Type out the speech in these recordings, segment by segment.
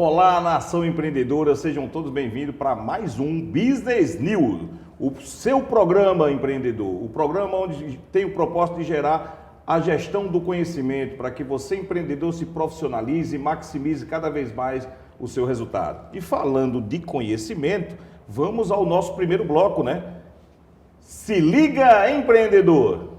Olá, nação empreendedora, sejam todos bem-vindos para mais um Business News, o seu programa empreendedor, o programa onde tem o propósito de gerar a gestão do conhecimento para que você, empreendedor, se profissionalize e maximize cada vez mais o seu resultado. E falando de conhecimento, vamos ao nosso primeiro bloco, né? Se liga, empreendedor!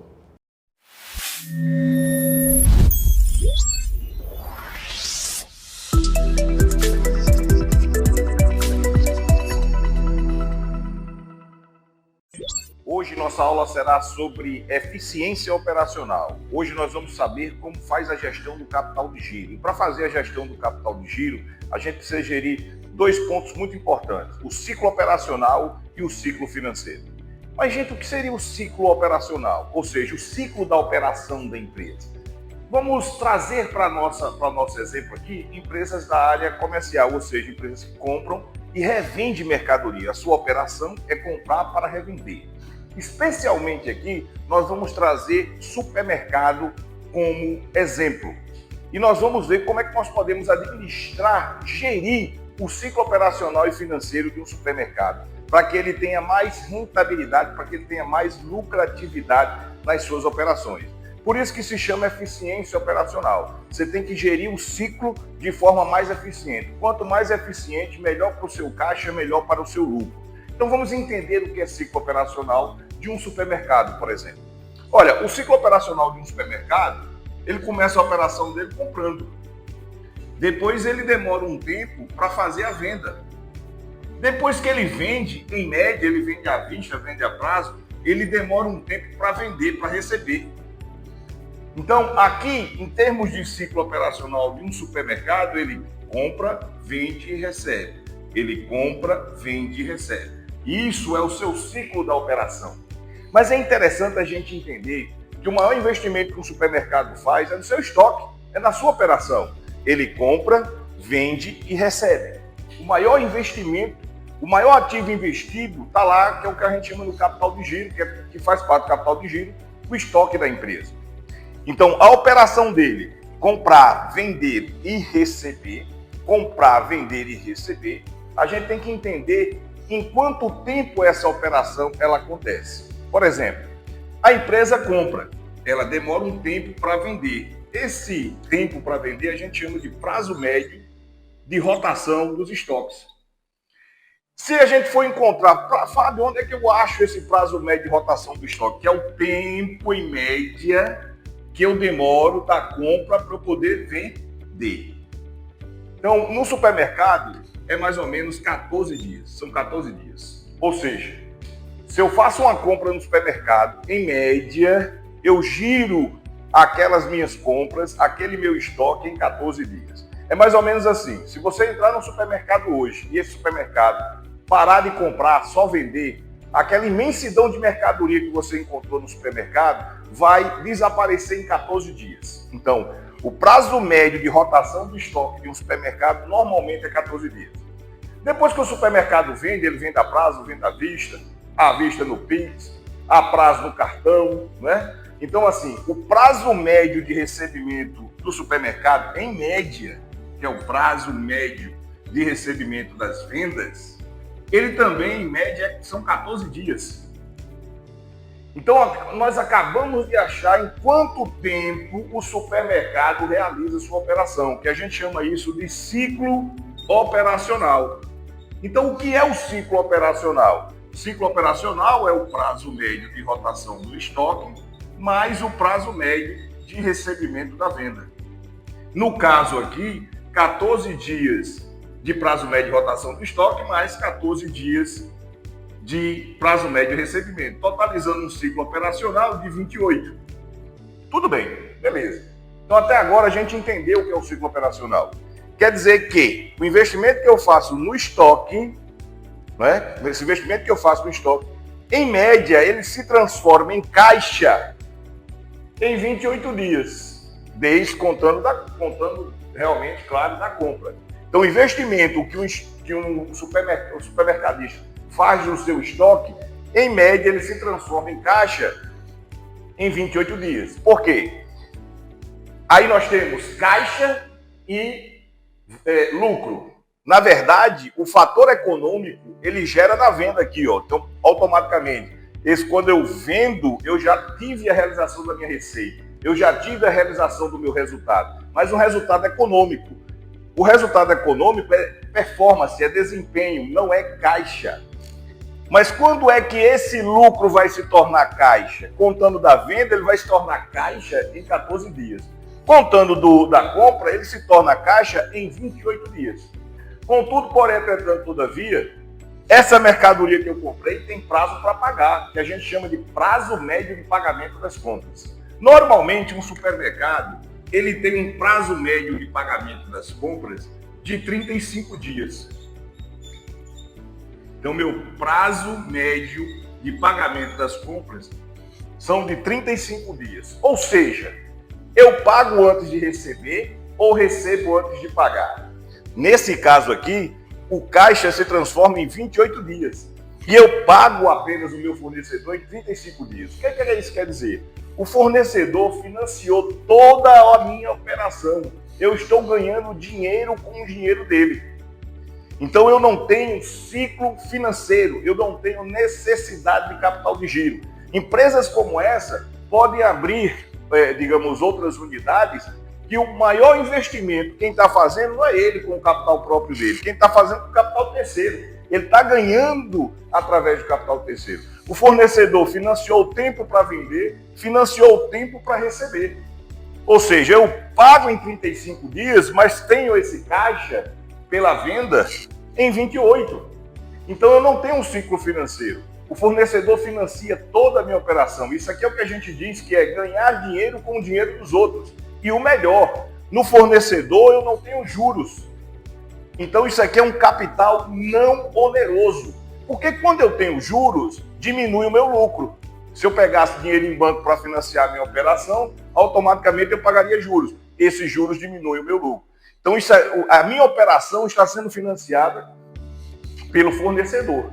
Hoje nossa aula será sobre eficiência operacional. Hoje nós vamos saber como faz a gestão do capital de giro. E para fazer a gestão do capital de giro, a gente precisa gerir dois pontos muito importantes: o ciclo operacional e o ciclo financeiro. Mas, gente, o que seria o ciclo operacional? Ou seja, o ciclo da operação da empresa. Vamos trazer para nosso exemplo aqui empresas da área comercial, ou seja, empresas que compram e revendem mercadoria. A sua operação é comprar para revender. Especialmente aqui, nós vamos trazer supermercado como exemplo. E nós vamos ver como é que nós podemos administrar, gerir o ciclo operacional e financeiro de um supermercado, para que ele tenha mais rentabilidade, para que ele tenha mais lucratividade nas suas operações. Por isso que se chama eficiência operacional. Você tem que gerir o ciclo de forma mais eficiente. Quanto mais eficiente, melhor para o seu caixa, melhor para o seu lucro. Então vamos entender o que é ciclo operacional de um supermercado, por exemplo. Olha, o ciclo operacional de um supermercado, ele começa a operação dele comprando. Depois ele demora um tempo para fazer a venda. Depois que ele vende, em média, ele vende à vista, vende a prazo, ele demora um tempo para vender, para receber. Então, aqui, em termos de ciclo operacional de um supermercado, ele compra, vende e recebe. Ele compra, vende e recebe. Isso é o seu ciclo da operação. Mas é interessante a gente entender que o maior investimento que um supermercado faz é no seu estoque, é na sua operação. Ele compra, vende e recebe. O maior investimento, o maior ativo investido está lá, que é o que a gente chama do capital de giro, que faz parte do capital de giro, o estoque da empresa. Então, a operação dele, comprar, vender e receber, comprar, vender e receber, a gente tem que entender em quanto tempo essa operação ela acontece. Por exemplo, a empresa compra, ela demora um tempo para vender. Esse tempo para vender a gente chama de prazo médio de rotação dos estoques. Se a gente for encontrar, Fábio, onde é que eu acho esse prazo médio de rotação do estoque? Que é o tempo, em média, que eu demoro da compra para eu poder vender. Então, no supermercado, é mais ou menos 14 dias. São 14 dias. Ou seja, se eu faço uma compra no supermercado, em média, eu giro aquelas minhas compras, aquele meu estoque em 14 dias. É mais ou menos assim. Se você entrar no supermercado hoje e esse supermercado parar de comprar, só vender, aquela imensidão de mercadoria que você encontrou no supermercado vai desaparecer em 14 dias. Então, o prazo médio de rotação do estoque de um supermercado normalmente é 14 dias. Depois que o supermercado vende, ele vende a prazo, vende à vista no Pix, a prazo no cartão, né? Então, assim, o prazo médio de recebimento do supermercado, em média, que é o prazo médio de recebimento das vendas, ele também, em média, são 14 dias. Então, nós acabamos de achar em quanto tempo o supermercado realiza sua operação, que a gente chama isso de ciclo operacional. Então, o que é o ciclo operacional? O ciclo operacional é o prazo médio de rotação do estoque mais o prazo médio de recebimento da venda. No caso aqui, 14 dias de prazo médio de rotação do estoque mais 14 dias de prazo médio de recebimento, totalizando um ciclo operacional de 28. Tudo bem, beleza. Então, até agora a gente entendeu o que é o ciclo operacional. Quer dizer que o investimento que eu faço no estoque, né, esse investimento que eu faço no estoque, em média, ele se transforma em caixa em 28 dias, desde contando realmente, claro, da compra. Então, o investimento que um supermercadista faz no seu estoque, em média, ele se transforma em caixa em 28 dias. Por quê? Aí nós temos caixa e lucro. Na verdade, o fator econômico, ele gera na venda aqui, ó. Então, automaticamente, quando eu vendo, eu já tive a realização da minha receita. Eu já tive a realização do meu resultado. Mas o resultado econômico. O resultado econômico é performance, é desempenho, não é caixa. Mas quando é que esse lucro vai se tornar caixa? Contando da venda, ele vai se tornar caixa em 14 dias. Contando da compra, ele se torna caixa em 28 dias. Contudo, porém, entretanto, todavia, essa mercadoria que eu comprei tem prazo para pagar, que a gente chama de prazo médio de pagamento das compras. Normalmente, um supermercado, ele tem um prazo médio de pagamento das compras de 35 dias. Então, meu prazo médio de pagamento das compras são de 35 dias. Ou seja, eu pago antes de receber ou recebo antes de pagar. Nesse caso aqui, o caixa se transforma em 28 dias. E eu pago apenas o meu fornecedor em 35 dias. O que isso quer dizer? O fornecedor financiou toda a minha operação. Eu estou ganhando dinheiro com o dinheiro dele. Então eu não tenho ciclo financeiro, eu não tenho necessidade de capital de giro. Empresas como essa podem abrir, digamos, outras unidades que o maior investimento, quem está fazendo não é ele com o capital próprio dele, quem está fazendo com o capital terceiro. Ele está ganhando através do capital terceiro. O fornecedor financiou o tempo para vender, financiou o tempo para receber. Ou seja, eu pago em 35 dias, mas tenho esse caixa pela venda em 28. Então eu não tenho um ciclo financeiro. O fornecedor financia toda a minha operação. Isso aqui é o que a gente diz que é ganhar dinheiro com o dinheiro dos outros. E o melhor, no fornecedor eu não tenho juros. Então isso aqui é um capital não oneroso. Porque quando eu tenho juros, diminui o meu lucro. Se eu pegasse dinheiro em banco para financiar a minha operação, automaticamente eu pagaria juros. Esses juros diminuem o meu lucro. Então a minha operação está sendo financiada pelo fornecedor.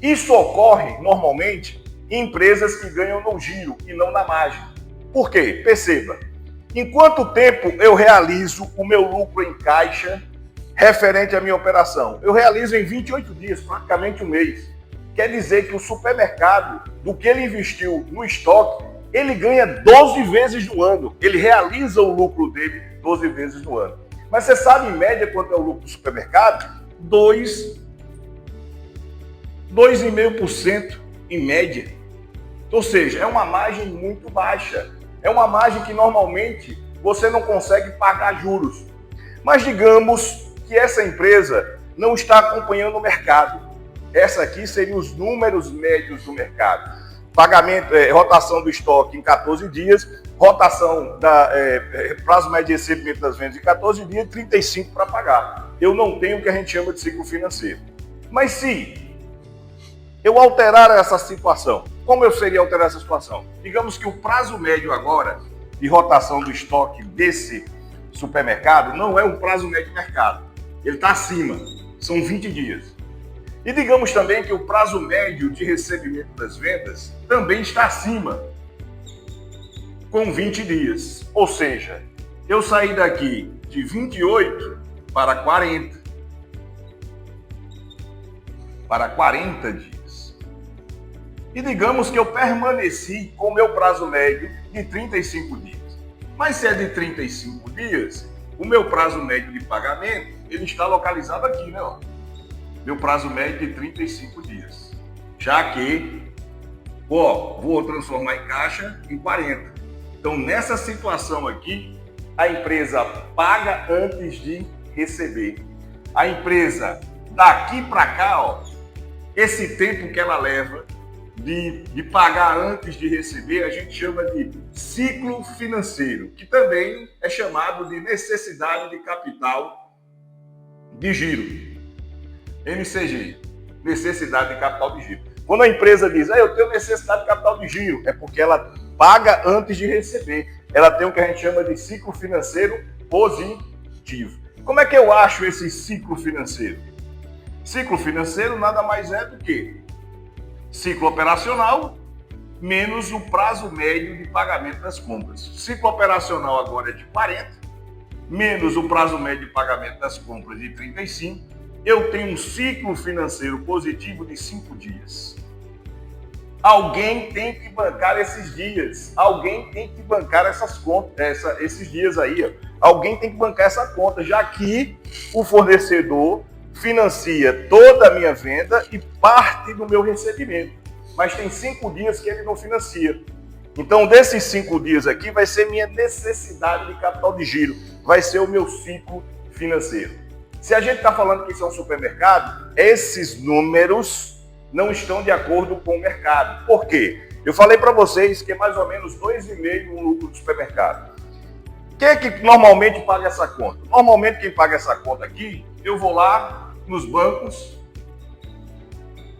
Isso ocorre normalmente em empresas que ganham no giro e não na margem. Por quê? Perceba, em quanto tempo eu realizo o meu lucro em caixa referente à minha operação? Eu realizo em 28 dias, praticamente um mês. Quer dizer que o supermercado, do que ele investiu no estoque, ele ganha 12 vezes no ano. Ele realiza o lucro dele 12 vezes no ano. Mas você sabe em média quanto é o lucro do supermercado? 2,5% em média. Ou seja, é uma margem muito baixa. É uma margem que normalmente você não consegue pagar juros. Mas digamos que essa empresa não está acompanhando o mercado. Essa aqui seriam os números médios do mercado. Pagamento, rotação do estoque em 14 dias, rotação prazo médio de recebimento das vendas em 14 dias, 35 para pagar. Eu não tenho o que a gente chama de ciclo financeiro. Mas se eu alterar essa situação, como eu seria alterar essa situação? Digamos que o prazo médio agora de rotação do estoque desse supermercado não é um prazo médio de mercado. Ele está acima, são 20 dias. E digamos também que o prazo médio de recebimento das vendas também está acima, com 20 dias. Ou seja, eu saí daqui de 28 para 40. Para 40 dias. E digamos que eu permaneci com o meu prazo médio de 35 dias. Mas se é de 35 dias, o meu prazo médio de pagamento, ele está localizado aqui, né? Ó. Meu prazo médio de 35 dias. Já que, vou transformar em caixa em 40. Então, nessa situação aqui, a empresa paga antes de receber. A empresa, daqui para cá, esse tempo que ela leva de pagar antes de receber, a gente chama de ciclo financeiro, que também é chamado de necessidade de capital de giro. NCG, necessidade de capital de giro. Quando a empresa diz, eu tenho necessidade de capital de giro, é porque ela paga antes de receber. Ela tem o que a gente chama de ciclo financeiro positivo. Como é que eu acho esse ciclo financeiro? Ciclo financeiro nada mais é do que ciclo operacional menos o prazo médio de pagamento das compras. Ciclo operacional agora é de 40, menos o prazo médio de pagamento das compras de 35, eu tenho um ciclo financeiro positivo de 5 dias. Alguém tem que bancar esses dias. Alguém tem que bancar essas contas, esses dias aí. Ó. Alguém tem que bancar essa conta, já que o fornecedor financia toda a minha venda e parte do meu recebimento. Mas tem 5 dias que ele não financia. Então, desses 5 dias aqui, vai ser minha necessidade de capital de giro. Vai ser o meu ciclo financeiro. Se a gente está falando que isso é um supermercado, esses números não estão de acordo com o mercado. Por quê? Eu falei para vocês que é mais ou menos 2,5 o lucro do supermercado. Quem é que normalmente paga essa conta? Normalmente quem paga essa conta aqui, eu vou lá nos bancos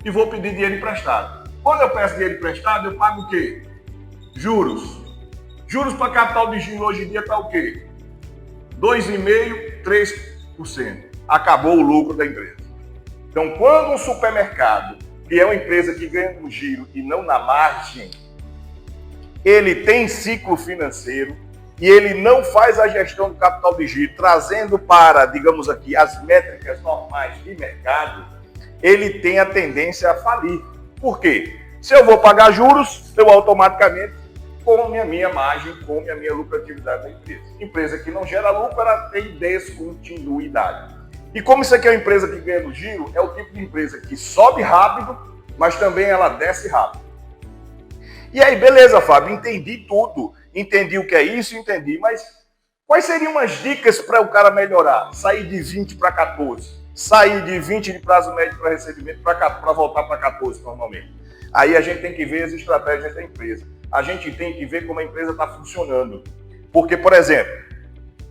e vou pedir dinheiro emprestado. Quando eu peço dinheiro emprestado, eu pago o quê? Juros. Juros para capital de giro hoje em dia está o quê? 2,5%, 3%. Acabou o lucro da empresa. Então, quando um supermercado, que é uma empresa que ganha no giro e não na margem, ele tem ciclo financeiro e ele não faz a gestão do capital de giro, trazendo para, digamos aqui, as métricas normais de mercado, ele tem a tendência a falir. Por quê? Se eu vou pagar juros, eu automaticamente come a minha margem, come a minha lucratividade da empresa. Empresa que não gera lucro, ela tem descontinuidade. E como isso aqui é uma empresa que ganha no giro, é o tipo de empresa que sobe rápido, mas também ela desce rápido. E aí, beleza, Fábio, entendi tudo. Entendi o que é isso, entendi. Mas quais seriam as dicas para o cara melhorar? Sair de 20 para 14. Sair de 20 de prazo médio para recebimento para voltar para 14 normalmente. Aí a gente tem que ver as estratégias da empresa. A gente tem que ver como a empresa está funcionando. Porque, por exemplo,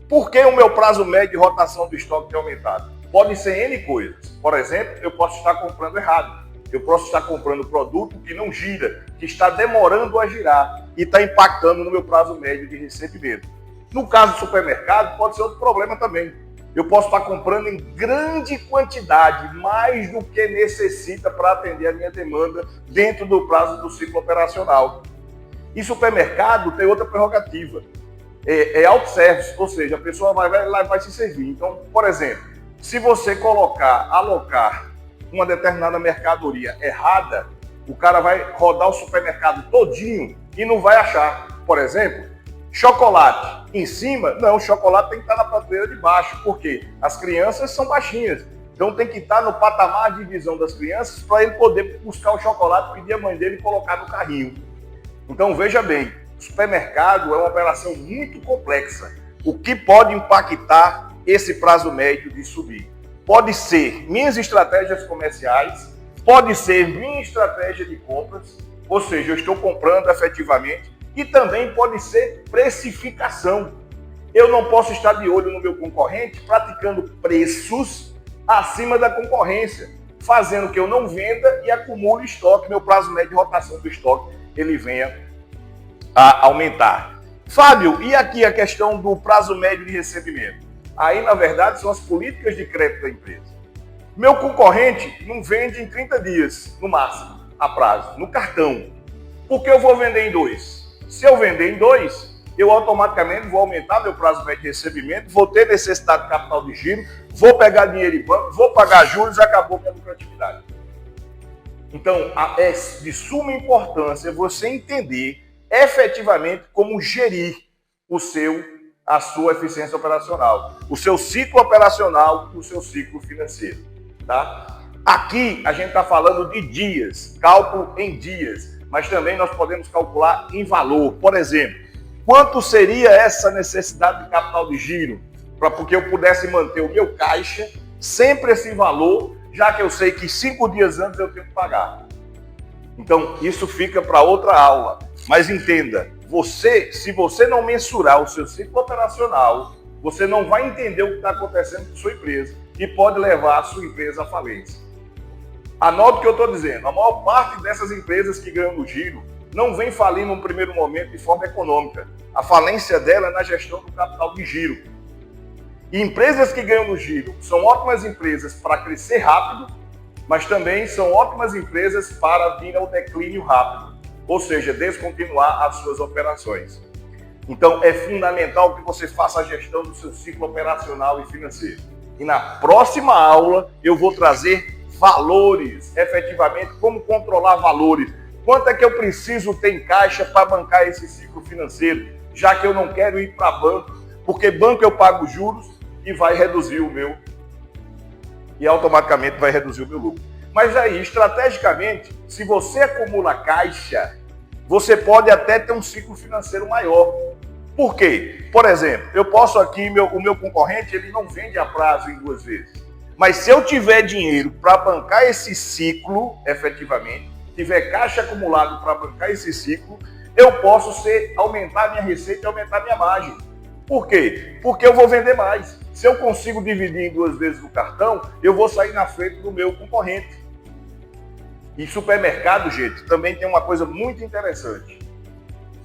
por que o meu prazo médio de rotação do estoque tem aumentado? Pode ser N coisas. Por exemplo, eu posso estar comprando errado. Eu posso estar comprando produto que não gira, que está demorando a girar e está impactando no meu prazo médio de recebimento. No caso do supermercado, pode ser outro problema também. Eu posso estar comprando em grande quantidade, mais do que necessita para atender a minha demanda dentro do prazo do ciclo operacional. E supermercado tem outra prerrogativa. É autosservice, ou seja, a pessoa vai se servir. Então, por exemplo, se você alocar uma determinada mercadoria errada, o cara vai rodar o supermercado todinho e não vai achar. Por exemplo, chocolate em cima, não, o chocolate tem que estar na prateleira de baixo, porque as crianças são baixinhas. Então tem que estar no patamar de visão das crianças para ele poder buscar o chocolate, pedir a mãe dele e colocar no carrinho. Então veja bem, o supermercado é uma operação muito complexa. O que pode impactar esse prazo médio de subir? Pode ser minhas estratégias comerciais, pode ser minha estratégia de compras, ou seja, eu estou comprando efetivamente, e também pode ser precificação. Eu não posso estar de olho no meu concorrente praticando preços acima da concorrência, fazendo que eu não venda e acumule estoque, meu prazo médio de rotação do estoque ele venha a aumentar. Fábio, e aqui a questão do prazo médio de recebimento? Aí, na verdade, são as políticas de crédito da empresa. Meu concorrente não vende em 30 dias, no máximo, a prazo, no cartão. Por que eu vou vender em 2? Se eu vender em 2, eu automaticamente vou aumentar meu prazo médio de recebimento, vou ter necessidade de capital de giro, vou pegar dinheiro em banco, vou pagar juros e acabou minha lucratividade. Então, é de suma importância você entender efetivamente como gerir a sua eficiência operacional, o seu ciclo operacional, o seu ciclo financeiro. Tá? Aqui a gente está falando de dias, cálculo em dias, mas também nós podemos calcular em valor. Por exemplo, quanto seria essa necessidade de capital de giro para que eu pudesse manter o meu caixa sempre esse valor, já que eu sei que 5 dias antes eu tenho que pagar. Então, isso fica para outra aula. Mas entenda, se você não mensurar o seu ciclo operacional, você não vai entender o que está acontecendo com a sua empresa e pode levar a sua empresa à falência. Anote o que eu estou dizendo. A maior parte dessas empresas que ganham no giro não vem falir num primeiro momento de forma econômica. A falência dela é na gestão do capital de giro. E empresas que ganham no giro são ótimas empresas para crescer rápido, mas também são ótimas empresas para vir ao declínio rápido, ou seja, descontinuar as suas operações. Então, é fundamental que você faça a gestão do seu ciclo operacional e financeiro. E na próxima aula, eu vou trazer valores, efetivamente, como controlar valores. Quanto é que eu preciso ter em caixa para bancar esse ciclo financeiro, já que eu não quero ir para banco, porque banco eu pago juros e vai reduzir o meu, e automaticamente vai reduzir o meu lucro. Mas aí, estrategicamente, se você acumula caixa, você pode até ter um ciclo financeiro maior. Por quê? Por exemplo, eu posso aqui, o meu concorrente, ele não vende a prazo em 2 vezes. Mas se eu tiver dinheiro para bancar esse ciclo, efetivamente, tiver caixa acumulado para bancar esse ciclo, eu posso aumentar minha receita e aumentar minha margem. Por quê? Porque eu vou vender mais. Se eu consigo dividir em 2 vezes o cartão, eu vou sair na frente do meu concorrente. E supermercado, gente, também tem uma coisa muito interessante.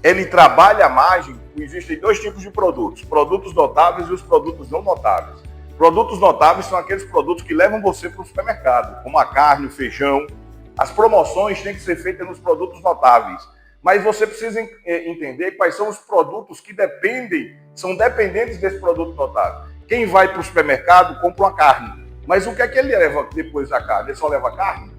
Ele trabalha a margem, existem 2 tipos de produtos. Produtos notáveis e os produtos não notáveis. Produtos notáveis são aqueles produtos que levam você para o supermercado, como a carne, o feijão. As promoções têm que ser feitas nos produtos notáveis. Mas você precisa entender quais são os produtos que são dependentes desse produto notável. Quem vai para o supermercado compra uma carne. Mas o que é que ele leva depois da carne? Ele só leva carne?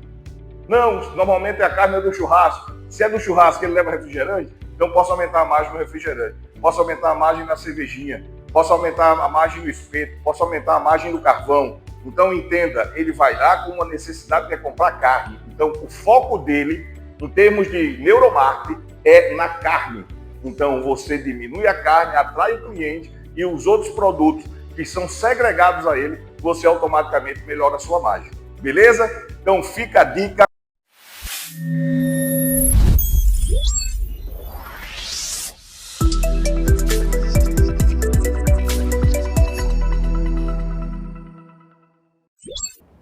Não, normalmente a carne é do churrasco. Se é do churrasco, ele leva refrigerante, então posso aumentar a margem no refrigerante. Posso aumentar a margem na cervejinha. Posso aumentar a margem no espeto. Posso aumentar a margem no carvão. Então entenda, ele vai lá com uma necessidade de comprar carne. Então o foco dele, em termos de neuromarketing, é na carne. Então você diminui a carne, atrai o cliente e os outros produtos que são segregados a ele, você automaticamente melhora a sua margem. Beleza? Então fica a dica.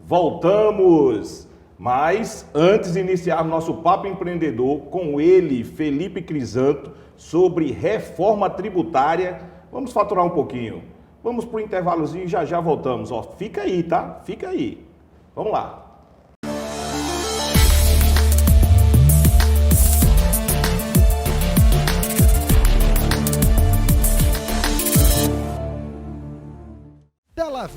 Voltamos! Mas antes de iniciar nosso papo empreendedor com ele, Felipe Crisanto, sobre reforma tributária, vamos faturar um pouquinho. Vamos para o intervalozinho e já voltamos. Ó, fica aí, tá? Fica aí. Vamos lá.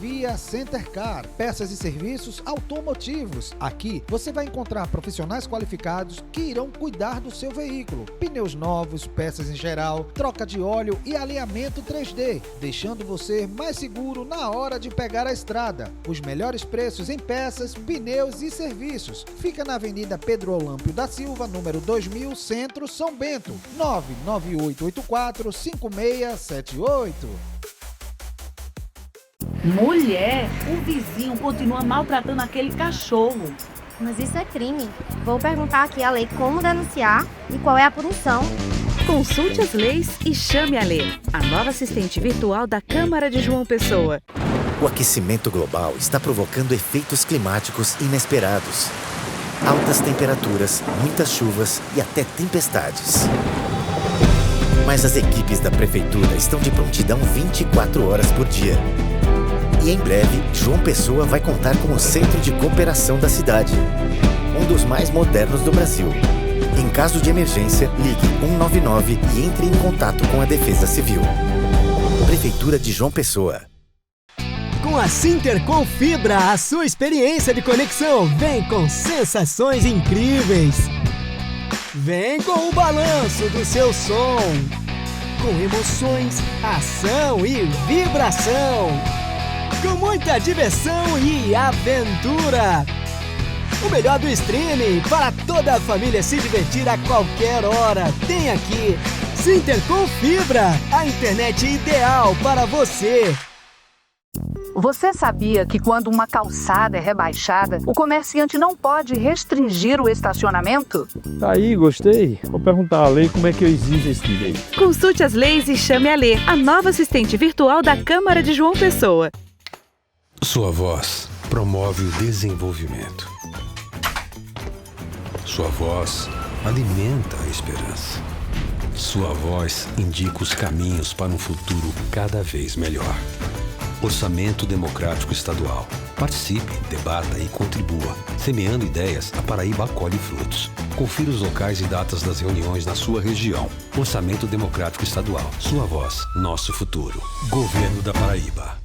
Via Centercar, peças e serviços automotivos. Aqui você vai encontrar profissionais qualificados que irão cuidar do seu veículo. Pneus novos, peças em geral, troca de óleo e alinhamento 3D, deixando você mais seguro na hora de pegar a estrada. Os melhores preços em peças, pneus e serviços. Fica na Avenida Pedro Olâmpio da Silva, número 2000, Centro, São Bento. 99884-5678. Mulher, o vizinho continua maltratando aquele cachorro. Mas isso é crime. Vou perguntar aqui à lei como denunciar e qual é a punição. Consulte as leis e chame a lei. A nova assistente virtual da Câmara de João Pessoa. O aquecimento global está provocando efeitos climáticos inesperados. Altas temperaturas, muitas chuvas e até tempestades. Mas as equipes da Prefeitura estão de prontidão 24 horas por dia. E em breve, João Pessoa vai contar com o Centro de Cooperação da cidade, um dos mais modernos do Brasil. Em caso de emergência, ligue 199 e entre em contato com a Defesa Civil. Prefeitura de João Pessoa. Com a Sintercom Fibra, a sua experiência de conexão vem com sensações incríveis. Vem com o balanço do seu som, com emoções, ação e vibração. Com muita diversão e aventura. O melhor do streaming para toda a família se divertir a qualquer hora. Tem aqui Sintercom Fibra, a internet ideal para você. Você sabia que quando uma calçada é rebaixada, o comerciante não pode restringir o estacionamento? Aí, gostei. Vou perguntar à lei como é que eu exijo esse direito. Consulte as leis e chame a lei, a nova assistente virtual da Câmara de João Pessoa. Sua voz promove o desenvolvimento. Sua voz alimenta a esperança. Sua voz indica os caminhos para um futuro cada vez melhor. Orçamento Democrático Estadual. Participe, debata e contribua. Semeando ideias, a Paraíba acolhe frutos. Confira os locais e datas das reuniões na sua região. Orçamento Democrático Estadual. Sua voz, nosso futuro. Governo da Paraíba.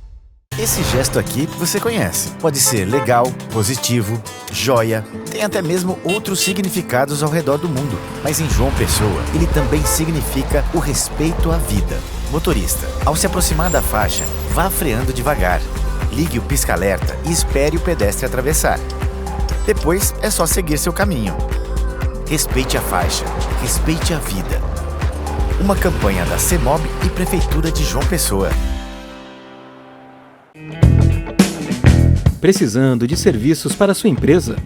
Esse gesto aqui você conhece. Pode ser legal, positivo, joia. Tem até mesmo outros significados ao redor do mundo. Mas em João Pessoa, ele também significa o respeito à vida. Motorista, ao se aproximar da faixa, vá freando devagar. Ligue o pisca-alerta e espere o pedestre atravessar. Depois é só seguir seu caminho. Respeite a faixa, respeite a vida. Uma campanha da CEMOB e Prefeitura de João Pessoa. Precisando de serviços para sua empresa?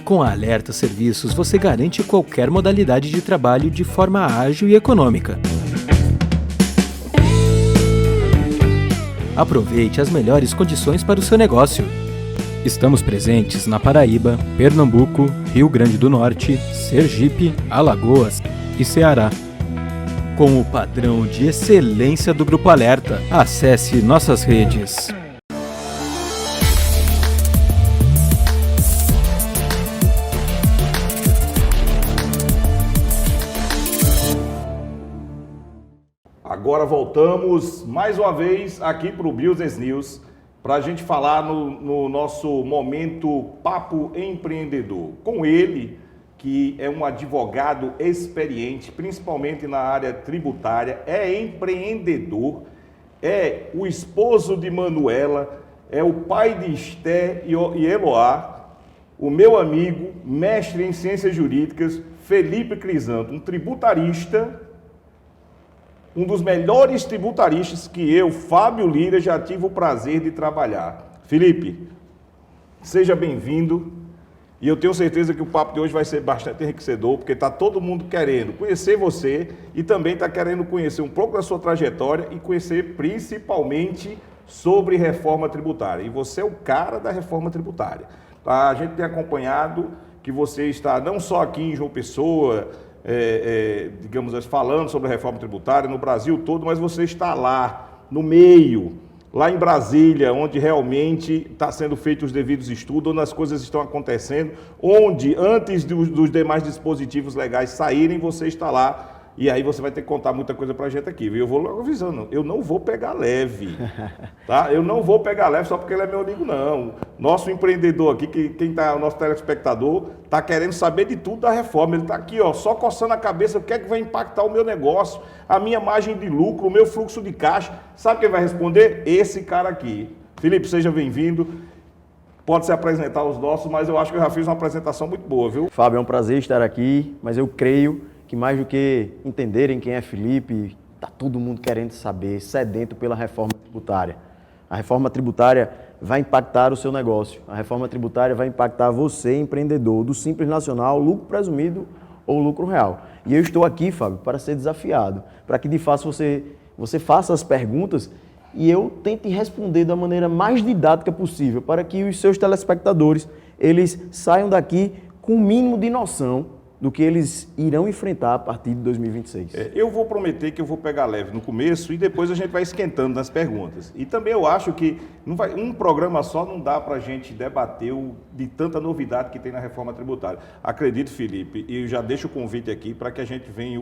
Com a Alerta Serviços você garante qualquer modalidade de trabalho de forma ágil e econômica. Aproveite as melhores condições para o seu negócio. Estamos presentes na Paraíba, Pernambuco, Rio Grande do Norte, Sergipe, Alagoas e Ceará. Com o padrão de excelência do Grupo Alerta, acesse nossas redes. Agora voltamos mais uma vez aqui para o Business News para a gente falar no nosso momento Papo Empreendedor. Com ele, que é um advogado experiente, principalmente na área tributária, é empreendedor, é o esposo de Manuela, é o pai de Esté e Eloá, o meu amigo, mestre em ciências jurídicas, Felipe Crisanto, um tributarista, um dos melhores tributaristas que eu, Fábio Lira, já tive o prazer de trabalhar. Felipe, seja bem-vindo. E eu tenho certeza que o papo de hoje vai ser bastante enriquecedor, porque está todo mundo querendo conhecer você e também está querendo conhecer um pouco da sua trajetória e conhecer principalmente sobre reforma tributária. E você é o cara da reforma tributária. A gente tem acompanhado que você está não só aqui em João Pessoa, digamos, falando sobre a reforma tributária no Brasil todo, mas você está lá, no meio, lá em Brasília, onde realmente está sendo feitos os devidos estudos, onde as coisas estão acontecendo, onde antes dos demais dispositivos legais saírem, você está lá. E aí você vai ter que contar muita coisa pra gente aqui, viu? Eu vou logo avisando, eu não vou pegar leve, tá? Eu não vou pegar leve só porque ele é meu amigo, não. Nosso empreendedor aqui, quem tá, o nosso telespectador, tá querendo saber de tudo da reforma. Ele tá aqui, ó, só coçando a cabeça, o que é que vai impactar o meu negócio, a minha margem de lucro, o meu fluxo de caixa. Sabe quem vai responder? Esse cara aqui. Felipe, seja bem-vindo. Pode se apresentar aos nossos, mas eu acho que eu já fiz uma apresentação muito boa, viu? Fábio, é um prazer estar aqui, mas eu creio que mais do que entenderem quem é Felipe, está todo mundo querendo saber, sedento pela reforma tributária. A reforma tributária vai impactar o seu negócio, a reforma tributária vai impactar você, empreendedor, do Simples Nacional, lucro presumido ou lucro real. E eu estou aqui, Fábio, para ser desafiado, para que de fato você faça as perguntas e eu tente responder da maneira mais didática possível, para que os seus telespectadores, eles saiam daqui com o mínimo de noção do que eles irão enfrentar a partir de 2026. Eu vou prometer que eu vou pegar leve no começo e depois a gente vai esquentando nas perguntas. E também eu acho que um programa só não dá para a gente debater de tanta novidade que tem na reforma tributária. Acredito, Felipe, e eu já deixo o convite aqui para que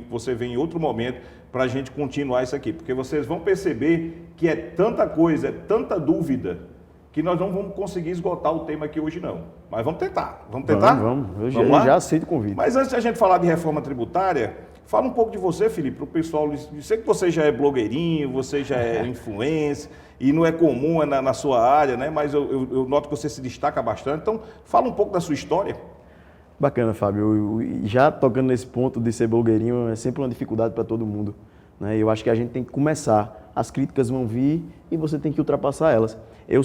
você venha em outro momento para a gente continuar isso aqui, porque vocês vão perceber que é tanta coisa, é tanta dúvida, que nós não vamos conseguir esgotar o tema aqui hoje não. Mas vamos tentar. Vamos tentar? Vamos. Eu já aceito o convite. Mas antes de a gente falar de reforma tributária, fala um pouco de você, Felipe, para o pessoal. Eu sei que você já é blogueirinho, você já é influencer, e não é comum na sua área, né? Mas eu noto que você se destaca bastante. Então, fala um pouco da sua história. Bacana, Fábio. Já tocando nesse ponto de ser blogueirinho, é sempre uma dificuldade para todo mundo, né? Eu acho que a gente tem que começar. As críticas vão vir e você tem que ultrapassar elas. Eu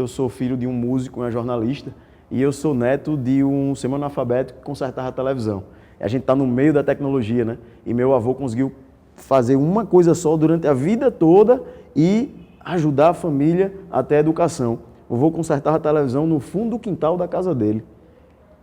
sou filho de um músico, um jornalista, e eu sou neto de um semi-analfabeto que consertava a televisão. A gente está no meio da tecnologia, né? E meu avô conseguiu fazer uma coisa só durante a vida toda e ajudar a família até a educação. O avô consertava a televisão no fundo do quintal da casa dele.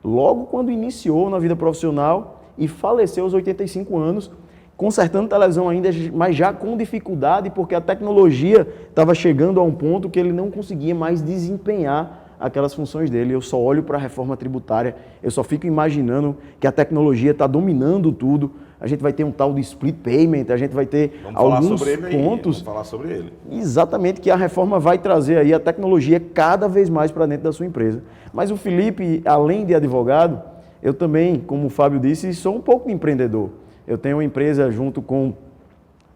Logo quando iniciou na vida profissional e faleceu aos 85 anos, consertando televisão ainda, mas já com dificuldade, porque a tecnologia estava chegando a um ponto que ele não conseguia mais desempenhar aquelas funções dele. Eu só olho para a reforma tributária, eu só fico imaginando que a tecnologia está dominando tudo. A gente vai ter um tal de split payment, a gente vai ter alguns pontos. Vamos falar sobre ele. Exatamente, que a reforma vai trazer aí a tecnologia cada vez mais para dentro da sua empresa. Mas o Felipe, além de advogado, eu também, como o Fábio disse, sou um pouco empreendedor. Eu tenho uma empresa junto com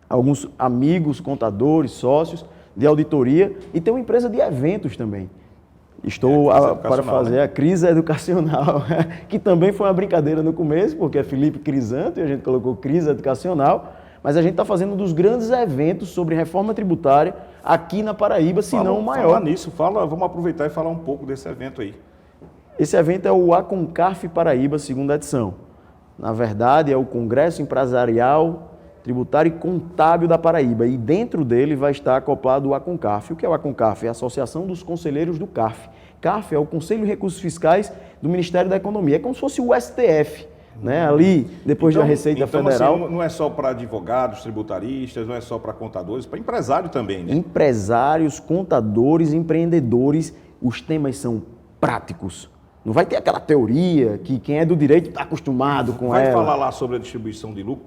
alguns amigos, contadores, sócios de auditoria e tenho uma empresa de eventos também. Estou para fazer a crise educacional, que também foi uma brincadeira no começo, porque é Felipe Crisanto e a gente colocou crise educacional, mas a gente está fazendo um dos grandes eventos sobre reforma tributária aqui na Paraíba, se não o maior. Fala nisso, vamos aproveitar e falar um pouco desse evento aí. Esse evento é o Aconcarf Paraíba, segunda edição. Na verdade, é o Congresso Empresarial, Tributário e Contábil da Paraíba, e dentro dele vai estar acoplado o Aconcarf. O que é o Aconcarf? É a Associação dos Conselheiros do CARF. CARF é o Conselho de Recursos Fiscais do Ministério da Economia. É como se fosse o STF, né? Ali, depois da Receita Federal. Assim, não é só para advogados, tributaristas, não é só para contadores, para empresário também, né? Empresários, contadores, empreendedores, os temas são práticos. Não vai ter aquela teoria que quem é do direito está acostumado com ela. Vai falar lá sobre a distribuição de lucro,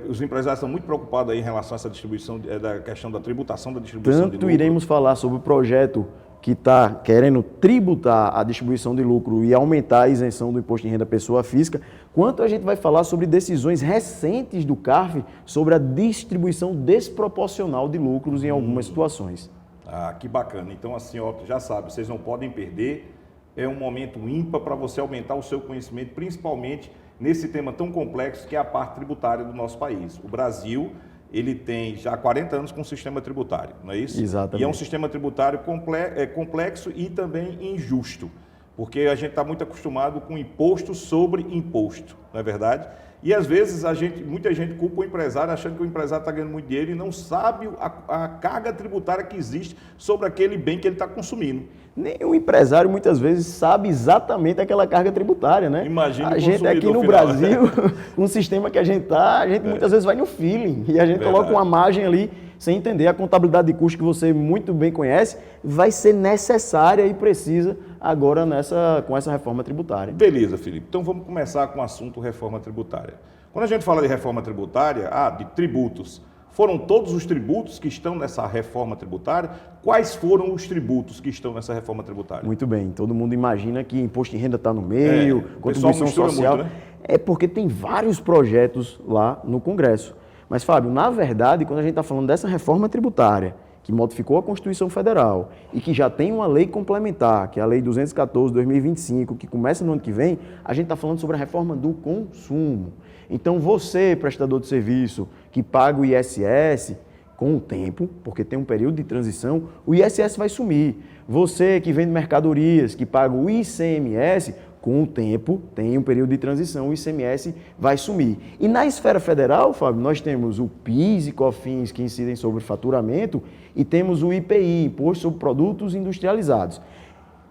os empresários estão muito preocupados aí em relação a essa distribuição, da questão da tributação da distribuição de lucro. Tanto iremos falar sobre o projeto que está querendo tributar a distribuição de lucro e aumentar a isenção do imposto de renda pessoa física, quanto a gente vai falar sobre decisões recentes do CARF sobre a distribuição desproporcional de lucros em algumas situações. Ah, que bacana. Então, assim, ó, já sabe, vocês não podem perder. É um momento ímpar para você aumentar o seu conhecimento, principalmente nesse tema tão complexo que é a parte tributária do nosso país. O Brasil, ele tem já 40 anos com um sistema tributário, não é isso? Exatamente. E é um sistema tributário complexo e também injusto, porque a gente está muito acostumado com imposto sobre imposto, não é verdade? E às vezes muita gente culpa o empresário achando que o empresário está ganhando muito dinheiro e não sabe a carga tributária que existe sobre aquele bem que ele está consumindo. Nem o empresário muitas vezes sabe exatamente aquela carga tributária, né? Imagina a gente aqui no Brasil, com o sistema que a gente está, a gente muitas vezes vai no feeling e a gente coloca uma margem ali sem entender. A contabilidade de custo que você muito bem conhece vai ser necessária e precisa agora com essa reforma tributária. Beleza, Felipe. Então vamos começar com o assunto reforma tributária. Quando a gente fala de reforma tributária, de tributos, foram todos os tributos que estão nessa reforma tributária? Quais foram os tributos que estão nessa reforma tributária? Muito bem. Todo mundo imagina que imposto de renda está no meio, contribuição social. Muito, né? É porque tem vários projetos lá no Congresso. Mas, Fábio, na verdade, quando a gente está falando dessa reforma tributária, que modificou a Constituição Federal e que já tem uma lei complementar, que é a Lei 214/2025, que começa no ano que vem, a gente está falando sobre a reforma do consumo. Então, você, prestador de serviço, que paga o ISS, com o tempo, porque tem um período de transição, o ISS vai sumir. Você que vende mercadorias, que paga o ICMS, com o tempo, tem um período de transição, o ICMS vai sumir. E na esfera federal, Fábio, nós temos o PIS e COFINS que incidem sobre faturamento e temos o IPI, Imposto sobre Produtos Industrializados.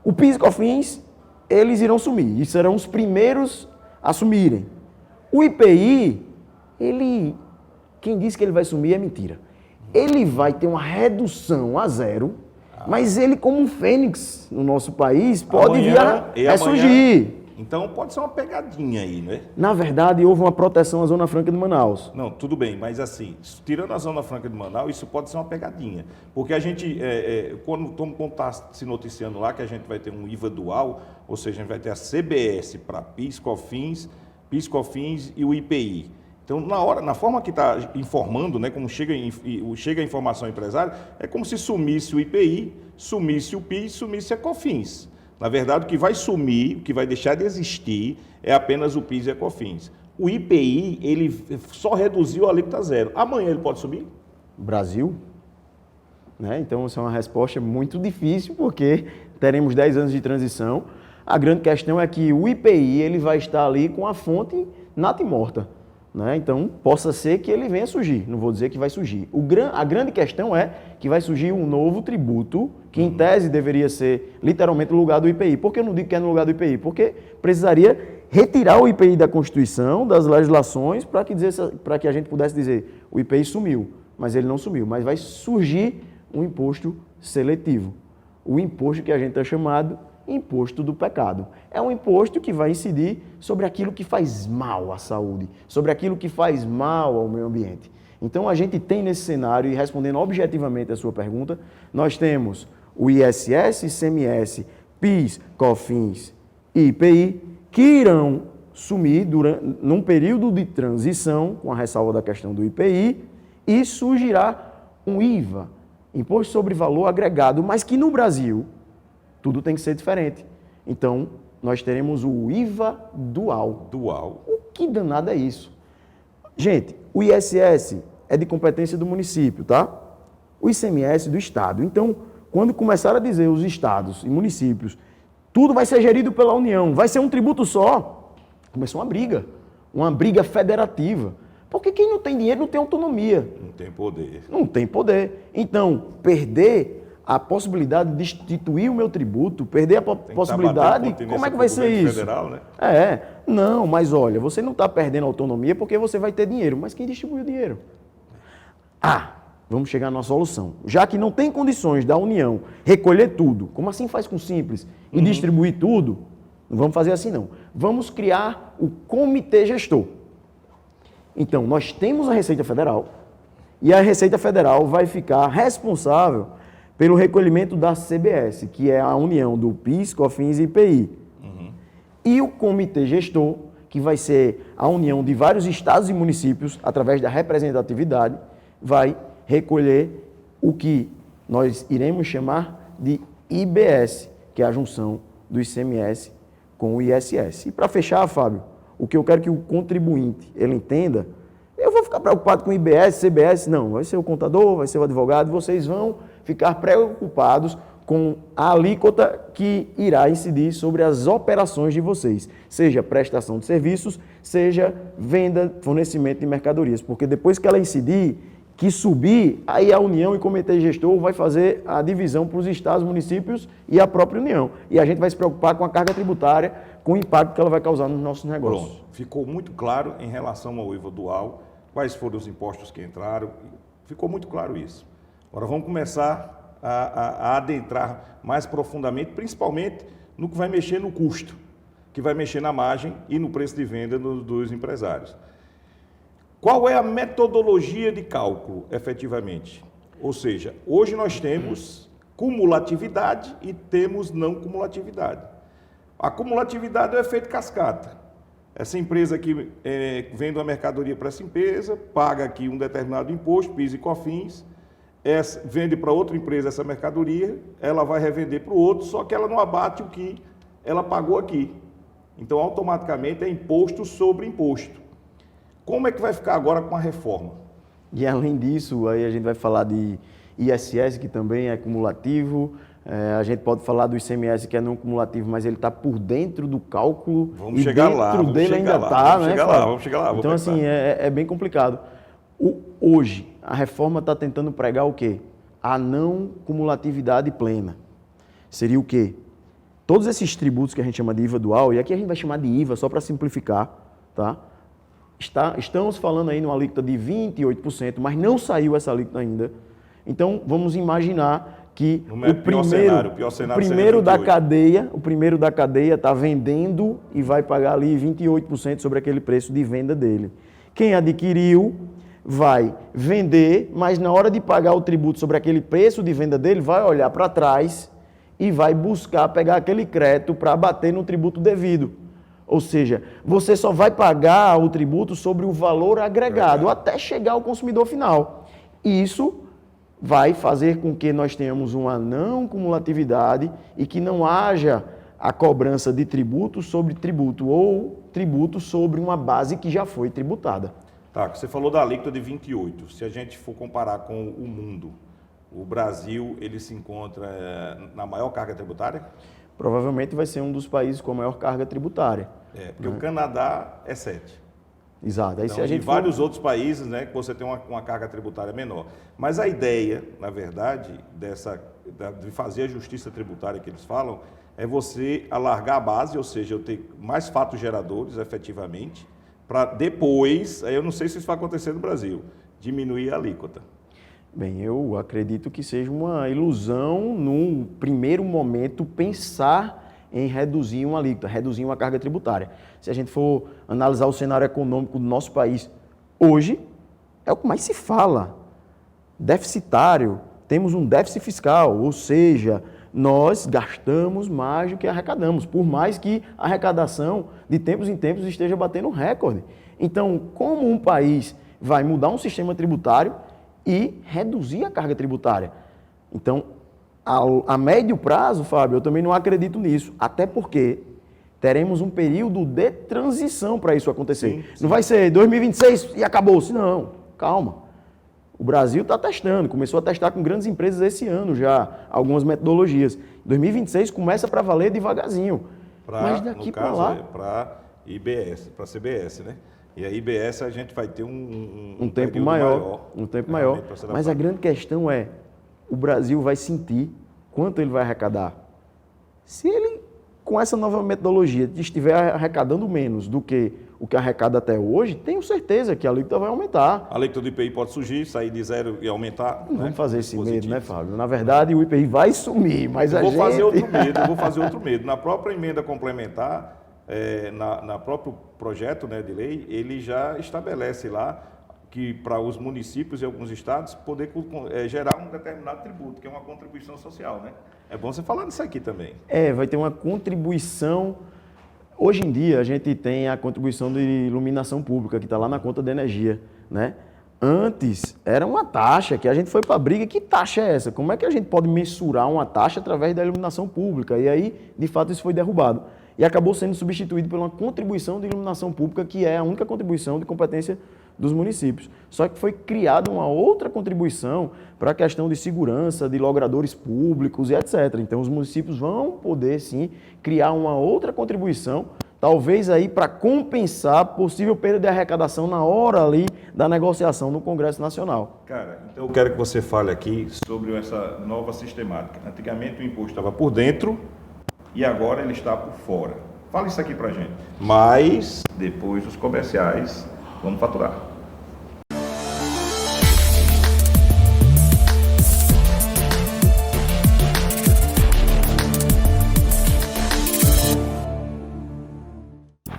O PIS e COFINS, eles irão sumir e serão os primeiros a sumirem. O IPI, quem diz que ele vai sumir é mentira. Ele vai ter uma redução a zero, mas ele, como um fênix no nosso país, pode vir a ressurgir. Então pode ser uma pegadinha aí, né? Na verdade, houve uma proteção à Zona Franca de Manaus. Não, tudo bem, mas assim, tirando a Zona Franca de Manaus, isso pode ser uma pegadinha. Porque a gente, quando está se noticiando lá que a gente vai ter um IVA dual, ou seja, a gente vai ter a CBS para PIS, COFINS e o IPI. Então, na forma que está informando, né, como chega a informação ao empresário, é como se sumisse o IPI, sumisse o PIS, sumisse a COFINS. Na verdade, o que vai sumir, o que vai deixar de existir, é apenas o PIS e a COFINS. O IPI, ele só reduziu a alíquota zero. Amanhã ele pode subir? Brasil? Né? Então, essa é uma resposta muito difícil, porque teremos 10 anos de transição. A grande questão é que o IPI ele vai estar ali com a fonte nata e morta. Né? Então, possa ser que ele venha surgir, não vou dizer que vai surgir. A grande questão é que vai surgir um novo tributo, que em tese deveria ser literalmente no lugar do IPI. Por que eu não digo que é no lugar do IPI? Porque precisaria retirar o IPI da Constituição, das legislações, para que a gente pudesse dizer o IPI sumiu, mas ele não sumiu, mas vai surgir um imposto seletivo, o imposto que a gente está chamado imposto do pecado. É um imposto que vai incidir sobre aquilo que faz mal à saúde, sobre aquilo que faz mal ao meio ambiente. Então, a gente tem nesse cenário, e respondendo objetivamente a sua pergunta, nós temos o ISS, ICMS, PIS, COFINS e IPI, que irão sumir num período de transição, com a ressalva da questão do IPI, e surgirá um IVA, Imposto sobre Valor Agregado, mas que no Brasil tudo tem que ser diferente. Então, nós teremos o IVA dual. Dual. O que danado é isso? Gente, o ISS é de competência do município, tá? O ICMS do Estado. Então, quando começar a dizer os estados e municípios, tudo vai ser gerido pela União, vai ser um tributo só, começou uma briga federativa. Porque quem não tem dinheiro não tem autonomia. Não tem poder. Não tem poder. Então, perder a possibilidade de instituir o meu tributo, perder a possibilidade, como é que vai ser isso? Federal, né? Não, mas olha, você não está perdendo autonomia porque você vai ter dinheiro, mas quem distribui o dinheiro? Vamos chegar na solução. Já que não tem condições da União recolher tudo, como assim faz com o Simples, e distribuir tudo, não vamos fazer assim não. Vamos criar o Comitê Gestor. Então, nós temos a Receita Federal, e a Receita Federal vai ficar responsável pelo recolhimento da CBS, que é a união do PIS, COFINS e IPI. E o Comitê Gestor, que vai ser a união de vários estados e municípios, através da representatividade, vai recolher o que nós iremos chamar de IBS, que é a junção do ICMS com o ISS. E para fechar, Fábio, o que eu quero que o contribuinte ele entenda, eu vou ficar preocupado com IBS, CBS, não, vai ser o contador, vai ser o advogado, vocês vão ficar preocupados com a alíquota que irá incidir sobre as operações de vocês, seja prestação de serviços, seja venda, fornecimento de mercadorias, porque depois que ela incidir, que subir, aí a União e o Comitê Gestor vai fazer a divisão para os estados, municípios e a própria União. E a gente vai se preocupar com a carga tributária, com o impacto que ela vai causar nos nossos negócios. Pronto. Ficou muito claro em relação ao IVA dual, quais foram os impostos que entraram, ficou muito claro isso. Agora vamos começar a adentrar mais profundamente, principalmente no que vai mexer no custo, que vai mexer na margem e no preço de venda dos empresários. Qual é a metodologia de cálculo, efetivamente? Ou seja, hoje nós temos cumulatividade e temos não cumulatividade. A cumulatividade é o efeito cascata. Essa empresa que vende uma mercadoria para essa empresa, paga aqui um determinado imposto, PIS e COFINS, vende para outra empresa essa mercadoria, ela vai revender para o outro, só que ela não abate o que ela pagou aqui. Então, automaticamente, é imposto sobre imposto. Como é que vai ficar agora com a reforma? E além disso, aí a gente vai falar de ISS, que também é cumulativo, a gente pode falar do ICMS, que é não cumulativo, mas ele está por dentro do cálculo. Vamos chegar lá. Dentro dele ainda está, né? Vamos chegar lá. Então, assim, é bem complicado. Hoje, a reforma está tentando pregar o quê? A não cumulatividade plena. Seria o quê? Todos esses tributos que a gente chama de IVA dual, e aqui a gente vai chamar de IVA só para simplificar, tá? Estamos falando aí numa alíquota de 28%, mas não saiu essa alíquota ainda. Então, vamos imaginar que o primeiro da cadeia está vendendo e vai pagar ali 28% sobre aquele preço de venda dele. Quem adquiriu vai vender, mas na hora de pagar o tributo sobre aquele preço de venda dele, vai olhar para trás e vai buscar pegar aquele crédito para bater no tributo devido. Ou seja, você só vai pagar o tributo sobre o valor agregado até chegar ao consumidor final. Isso vai fazer com que nós tenhamos uma não cumulatividade e que não haja a cobrança de tributo sobre tributo ou tributo sobre uma base que já foi tributada. Tá, você falou da alíquota de 28. Se a gente for comparar com o mundo, o Brasil ele se encontra na maior carga tributária? Provavelmente vai ser um dos países com a maior carga tributária. Porque o Canadá é 7. Exato. Aí, então, se a gente vários outros países, né, que você tem uma carga tributária menor. Mas a ideia, na verdade, de fazer a justiça tributária que eles falam, é você alargar a base, ou seja, eu ter mais fatos geradores, efetivamente, para depois, aí eu não sei se isso vai acontecer no Brasil, diminuir a alíquota. Bem, eu acredito que seja uma ilusão, num primeiro momento, pensar em reduzir uma alíquota, reduzir uma carga tributária. Se a gente for analisar o cenário econômico do nosso país, hoje é o que mais se fala. Deficitário, temos um déficit fiscal, ou seja, nós gastamos mais do que arrecadamos, por mais que a arrecadação, de tempos em tempos, esteja batendo recorde. Então, como um país vai mudar um sistema tributário e reduzir a carga tributária? Então, a médio prazo, Fábio, eu também não acredito nisso, até porque teremos um período de transição para isso acontecer. Sim. Não vai ser 2026 e acabou-se, não. Calma. O Brasil está testando, começou a testar com grandes empresas esse ano já, algumas metodologias. 2026 começa para valer devagarzinho. Mas daqui para lá... para IBS, para CBS, né? E a IBS a gente vai ter um tempo maior. Um tempo maior. Mas a grande questão é, o Brasil vai sentir quanto ele vai arrecadar. Se ele, com essa nova metodologia, estiver arrecadando menos do que o que arrecada até hoje, tenho certeza que a alíquota vai aumentar. A alíquota do IPI pode surgir, sair de zero e aumentar. Não vamos fazer esse medo, né, Fábio? Na verdade, o IPI vai sumir, mas eu vou fazer outro medo. Na própria emenda complementar, na próprio projeto, né, de lei, ele já estabelece lá que para os municípios e alguns estados poder gerar um determinado tributo, que é uma contribuição social, né? É bom você falar disso aqui também. Vai ter uma contribuição. Hoje em dia a gente tem a contribuição de iluminação pública, que está lá na conta de energia, né? Antes era uma taxa que a gente foi para a briga. Que taxa é essa? Como é que a gente pode mensurar uma taxa através da iluminação pública? E aí, de fato, isso foi derrubado. E acabou sendo substituído por uma contribuição de iluminação pública, que é a única contribuição de competência dos municípios. Só que foi criada uma outra contribuição para a questão de segurança, de logradores públicos e etc. Então, os municípios vão poder, sim, criar uma outra contribuição, talvez aí para compensar possível perda de arrecadação na hora ali da negociação no Congresso Nacional. Cara, então eu quero que você fale aqui sobre essa nova sistemática. Antigamente o imposto estava por dentro e agora ele está por fora. Fala isso aqui para a gente. Mas, depois dos comerciais, vamos faturar.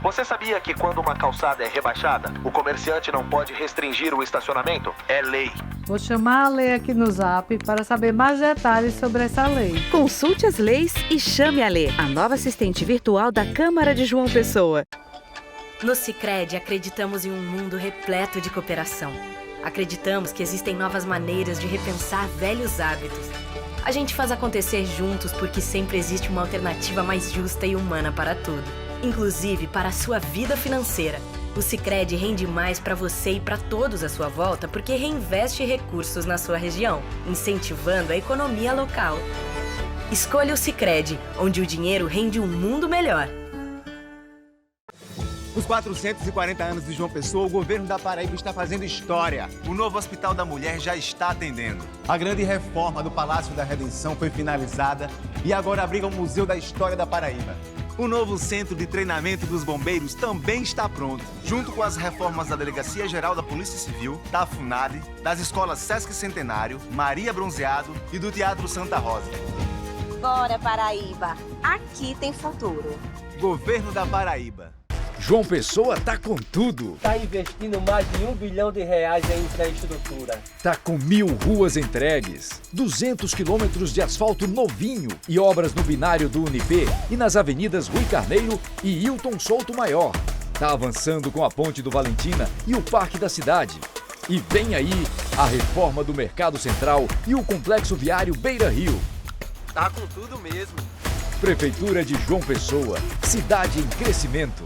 Você sabia que quando uma calçada é rebaixada, o comerciante não pode restringir o estacionamento? É lei. Vou chamar a Lê aqui no Zap para saber mais detalhes sobre essa lei. Consulte as leis e chame a Lê, a nova assistente virtual da Câmara de João Pessoa. No Sicredi, acreditamos em um mundo repleto de cooperação. Acreditamos que existem novas maneiras de repensar velhos hábitos. A gente faz acontecer juntos porque sempre existe uma alternativa mais justa e humana para tudo, inclusive para a sua vida financeira. O Sicredi rende mais para você e para todos à sua volta porque reinveste recursos na sua região, incentivando a economia local. Escolha o Sicredi, onde o dinheiro rende um mundo melhor. Os 440 anos de João Pessoa, o governo da Paraíba está fazendo história. O novo Hospital da Mulher já está atendendo. A grande reforma do Palácio da Redenção foi finalizada e agora abriga o Museu da História da Paraíba. O novo Centro de Treinamento dos Bombeiros também está pronto, junto com as reformas da Delegacia Geral da Polícia Civil, da FUNAD, das escolas Sesc Centenário, Maria Bronzeado e do Teatro Santa Rosa. Bora, Paraíba! Aqui tem futuro. Governo da Paraíba. João Pessoa tá com tudo. Tá investindo mais de R$1 bilhão em infraestrutura. Tá com 1.000 ruas entregues, 200 quilômetros de asfalto novinho e obras no binário do Unip e nas avenidas Rui Carneiro e Hilton Souto Maior. Tá avançando com a Ponte do Valentina e o Parque da Cidade. E vem aí a reforma do Mercado Central e o Complexo Viário Beira Rio. Tá com tudo mesmo. Prefeitura de João Pessoa, cidade em crescimento.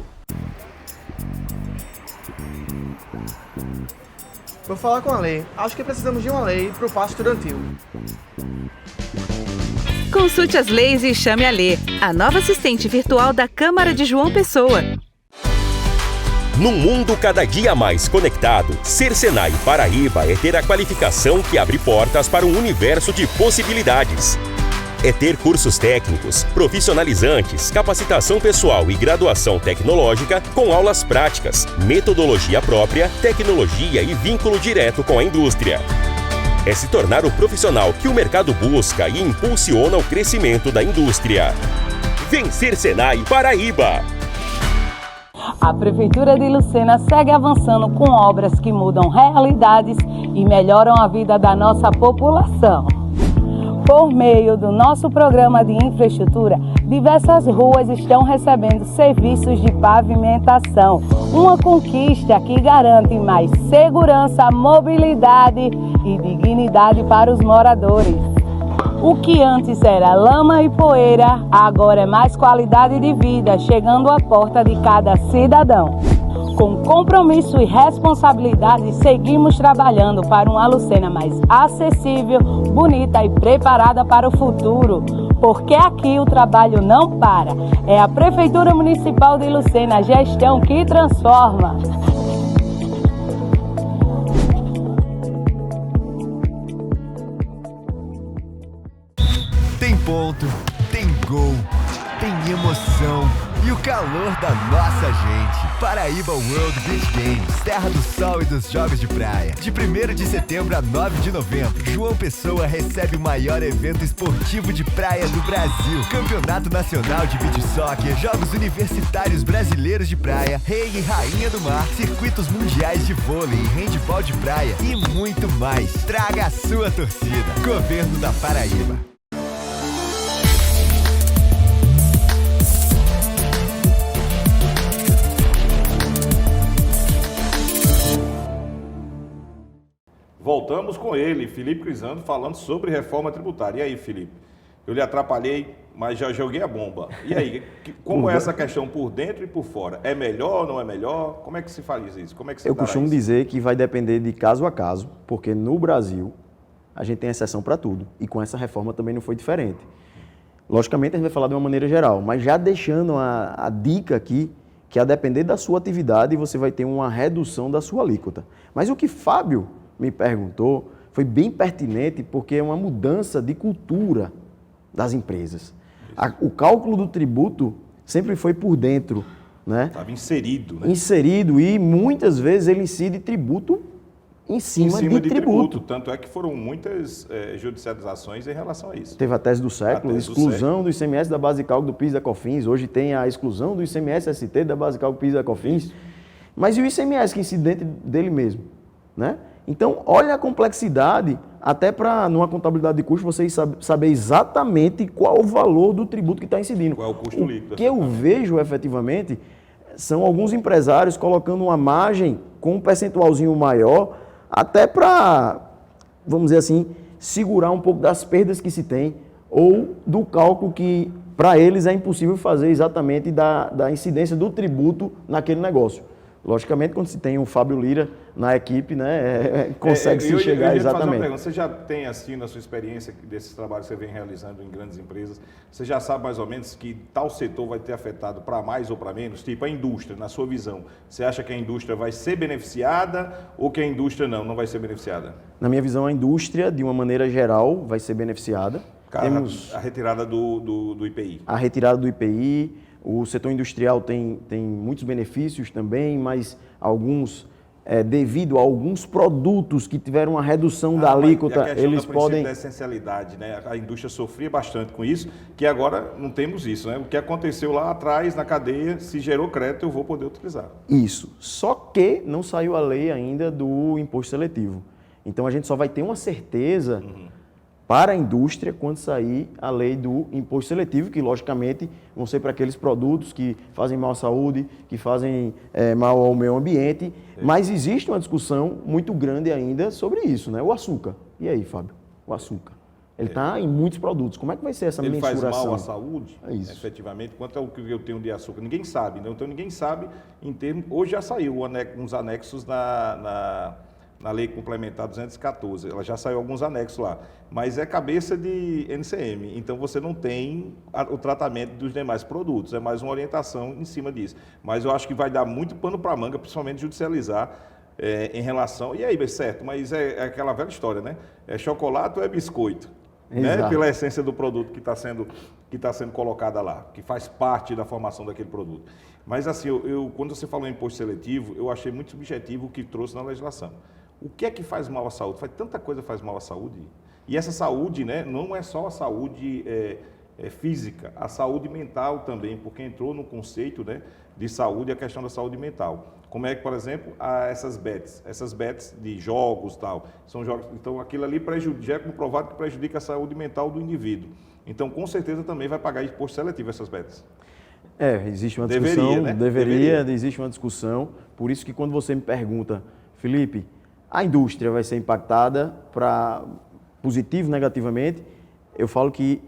Vou falar com a lei. Acho que precisamos de uma lei para o passo estudantil. Consulte as leis e chame a Lê, a nova assistente virtual da Câmara de João Pessoa. Num mundo cada dia mais conectado, ser Senai Paraíba é ter a qualificação que abre portas para um universo de possibilidades. é ter cursos técnicos, profissionalizantes, capacitação pessoal e graduação tecnológica com aulas práticas, metodologia própria, tecnologia e vínculo direto com a indústria. É se tornar o profissional que o mercado busca e impulsiona o crescimento da indústria. Vencer Senai Paraíba. A Prefeitura de Lucena segue avançando com obras que mudam realidades e melhoram a vida da nossa população. Por meio do nosso programa de infraestrutura, diversas ruas estão recebendo serviços de pavimentação. Uma conquista que garante mais segurança, mobilidade e dignidade para os moradores. O que antes era lama e poeira, agora é mais qualidade de vida, chegando à porta de cada cidadão. Com compromisso e responsabilidade, seguimos trabalhando para uma Lucena mais acessível, bonita e preparada para o futuro. Porque aqui o trabalho não para. É a Prefeitura Municipal de Lucena, a gestão que transforma. Tem ponto, tem gol, tem emoção e o calor da nossa gente. Paraíba World Beach Games, terra do sol e dos jogos de praia. De 1º de setembro a 9 de novembro, João Pessoa recebe o maior evento esportivo de praia do Brasil. Campeonato Nacional de Beach Soccer, Jogos Universitários Brasileiros de Praia, Rei e Rainha do Mar, circuitos mundiais de vôlei e handebol de praia e muito mais. Traga a sua torcida. Governo da Paraíba. Voltamos com ele, Felipe Crisanto, falando sobre reforma tributária. E aí, Felipe? Eu lhe atrapalhei, mas já joguei a bomba. E aí, como é essa questão por dentro e por fora? É melhor, não é melhor? Como é que se faz isso? Como é que se Eu costumo dizer que vai depender de caso a caso, porque no Brasil a gente tem exceção para tudo. E com essa reforma também não foi diferente. Logicamente a gente vai falar de uma maneira geral, mas já deixando a dica aqui, que a depender da sua atividade você vai ter uma redução da sua alíquota. Mas o que Fábio me perguntou foi bem pertinente, porque é uma mudança de cultura das empresas. O cálculo do tributo sempre foi por dentro, né? Estava inserido, né? Inserido, e muitas vezes ele incide tributo em cima de tributo. Tanto é que foram muitas judicializações em relação a isso. Teve a tese do século, exclusão do ICMS da base de cálculo do PIS e da COFINS. Hoje tem a exclusão do ICMS-ST da base de cálculo do PIS e da COFINS. Mas e o ICMS que incide dentro dele mesmo, né? Então, olha a complexidade, até para, numa contabilidade de custo, vocês saber exatamente qual o valor do tributo que está incidindo. Qual é o custo líquido? O que eu vejo, efetivamente, são alguns empresários colocando uma margem com um percentualzinho maior, até para, vamos dizer assim, segurar um pouco das perdas que se tem, ou do cálculo que, para eles, é impossível fazer exatamente da incidência do tributo naquele negócio. Logicamente, quando se tem o Fábio Lira na equipe, né, consegue-se chegar exatamente. Você já tem, assim, na sua experiência desses trabalhos que você vem realizando em grandes empresas, você já sabe mais ou menos que tal setor vai ter afetado para mais ou para menos? Tipo, a indústria, na sua visão, você acha que a indústria vai ser beneficiada ou que a indústria não vai ser beneficiada? Na minha visão, a indústria, de uma maneira geral, vai ser beneficiada. Temos a retirada do IPI. A retirada do IPI. O setor industrial tem muitos benefícios também, mas alguns, devido a alguns produtos que tiveram uma redução da alíquota, eles podem... da essencialidade, né? A indústria sofria bastante com isso, que agora não temos isso, né? O que aconteceu lá atrás, na cadeia, se gerou crédito, eu vou poder utilizar. Isso. Só que não saiu a lei ainda do imposto seletivo. Então a gente só vai ter uma certeza... para a indústria quando sair a lei do imposto seletivo, que logicamente vão ser para aqueles produtos que fazem mal à saúde, que fazem mal ao meio ambiente, mas existe uma discussão muito grande ainda sobre isso, né? O açúcar. E aí, Fábio? O açúcar. Ele está em muitos produtos. Como é que vai ser essa mensuração? Ele faz mal à saúde, efetivamente? Quanto é o que eu tenho de açúcar? Ninguém sabe, né? Então ninguém sabe em termos... Hoje já saiu uns anexos na Lei Complementar 214, ela já saiu alguns anexos lá, mas é cabeça de NCM, então você não tem o tratamento dos demais produtos, é mais uma orientação em cima disso. Mas eu acho que vai dar muito pano para manga, principalmente judicializar em relação... E aí, certo, mas é aquela velha história, né? É chocolate ou é biscoito? né? Exato. Pela essência do produto que está sendo colocada lá, que faz parte da formação daquele produto. Mas assim, quando você falou em imposto seletivo, eu achei muito subjetivo o que trouxe na legislação. O que é que faz mal à saúde? Tanta coisa faz mal à saúde. E essa saúde, né, não é só a saúde física, a saúde mental também, porque entrou no conceito, né, de saúde a questão da saúde mental. Como é que, por exemplo, essas bets de jogos e tal, são jogos, então aquilo ali já é comprovado que prejudica a saúde mental do indivíduo. Então, com certeza, também vai pagar imposto seletivo essas bets. Existe uma discussão, Deveria. Existe uma discussão, por isso que quando você me pergunta, Felipe, a indústria vai ser impactada para positivo, negativamente, eu falo que,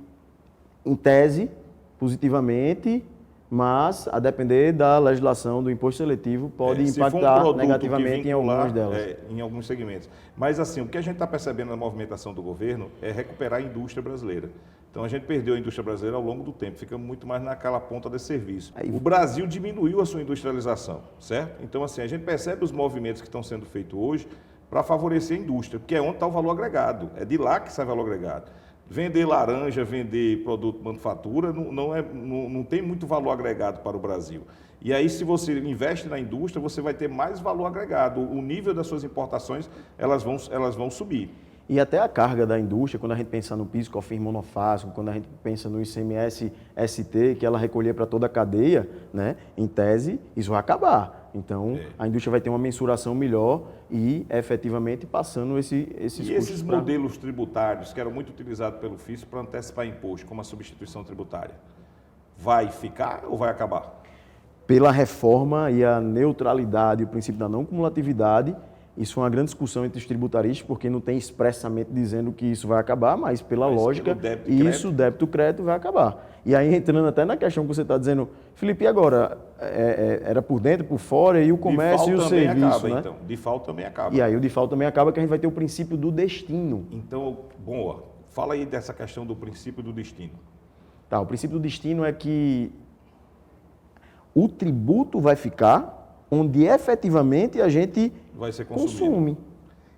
em tese, positivamente, mas, a depender da legislação do imposto seletivo, pode impactar negativamente em algumas delas. Em alguns segmentos. Mas, assim, o que a gente está percebendo na movimentação do governo é recuperar a indústria brasileira. Então, a gente perdeu a indústria brasileira ao longo do tempo, fica muito mais naquela ponta de serviço. O Brasil diminuiu a sua industrialização, certo? Então, assim, a gente percebe os movimentos que estão sendo feitos hoje para favorecer a indústria, porque é onde está o valor agregado, é de lá que sai o valor agregado. Vender laranja, vender produto manufatura, não tem muito valor agregado para o Brasil. E aí, se você investe na indústria, você vai ter mais valor agregado. O nível das suas importações, elas vão subir. E até a carga da indústria, quando a gente pensa no PIS, COFINS monofásico, quando a gente pensa no ICMS ST, que ela recolher para toda a cadeia, né, em tese, isso vai acabar. Então, a indústria vai ter uma mensuração melhor e, efetivamente, passando esses custos. E esses modelos tributários que eram muito utilizados pelo fisco para antecipar imposto, como a substituição tributária, vai ficar ou vai acabar? Pela reforma e a neutralidade e o princípio da não cumulatividade, isso é uma grande discussão entre os tributaristas, porque não tem expressamente dizendo que isso vai acabar, mas pela lógica, isso, débito e crédito, vai acabar. E aí, entrando até na questão que você está dizendo, Felipe, e agora? Era por dentro, por fora, e o comércio e o serviço, acaba, né? Então. Default também acaba. E aí o default também acaba, que a gente vai ter o princípio do destino. Então, boa. Fala aí dessa questão do princípio do destino. Tá, o princípio do destino é que o tributo vai ficar onde efetivamente a gente vai ser consome.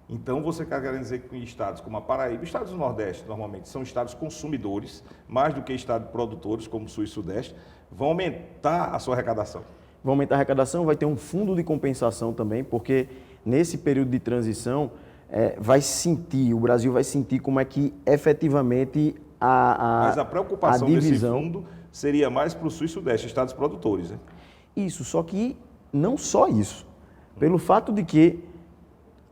Então, você quer dizer que em estados como a Paraíba, estados do Nordeste, normalmente, são estados consumidores, mais do que estados produtores, como o Sul e Sudeste, vão aumentar a sua arrecadação? Vai aumentar a arrecadação, vai ter um fundo de compensação também, porque nesse período de transição, o Brasil vai sentir como é que efetivamente Mas a preocupação desse fundo seria mais para o Sul e Sudeste, estados produtores, né? Isso, só que não só isso. Pelo fato de que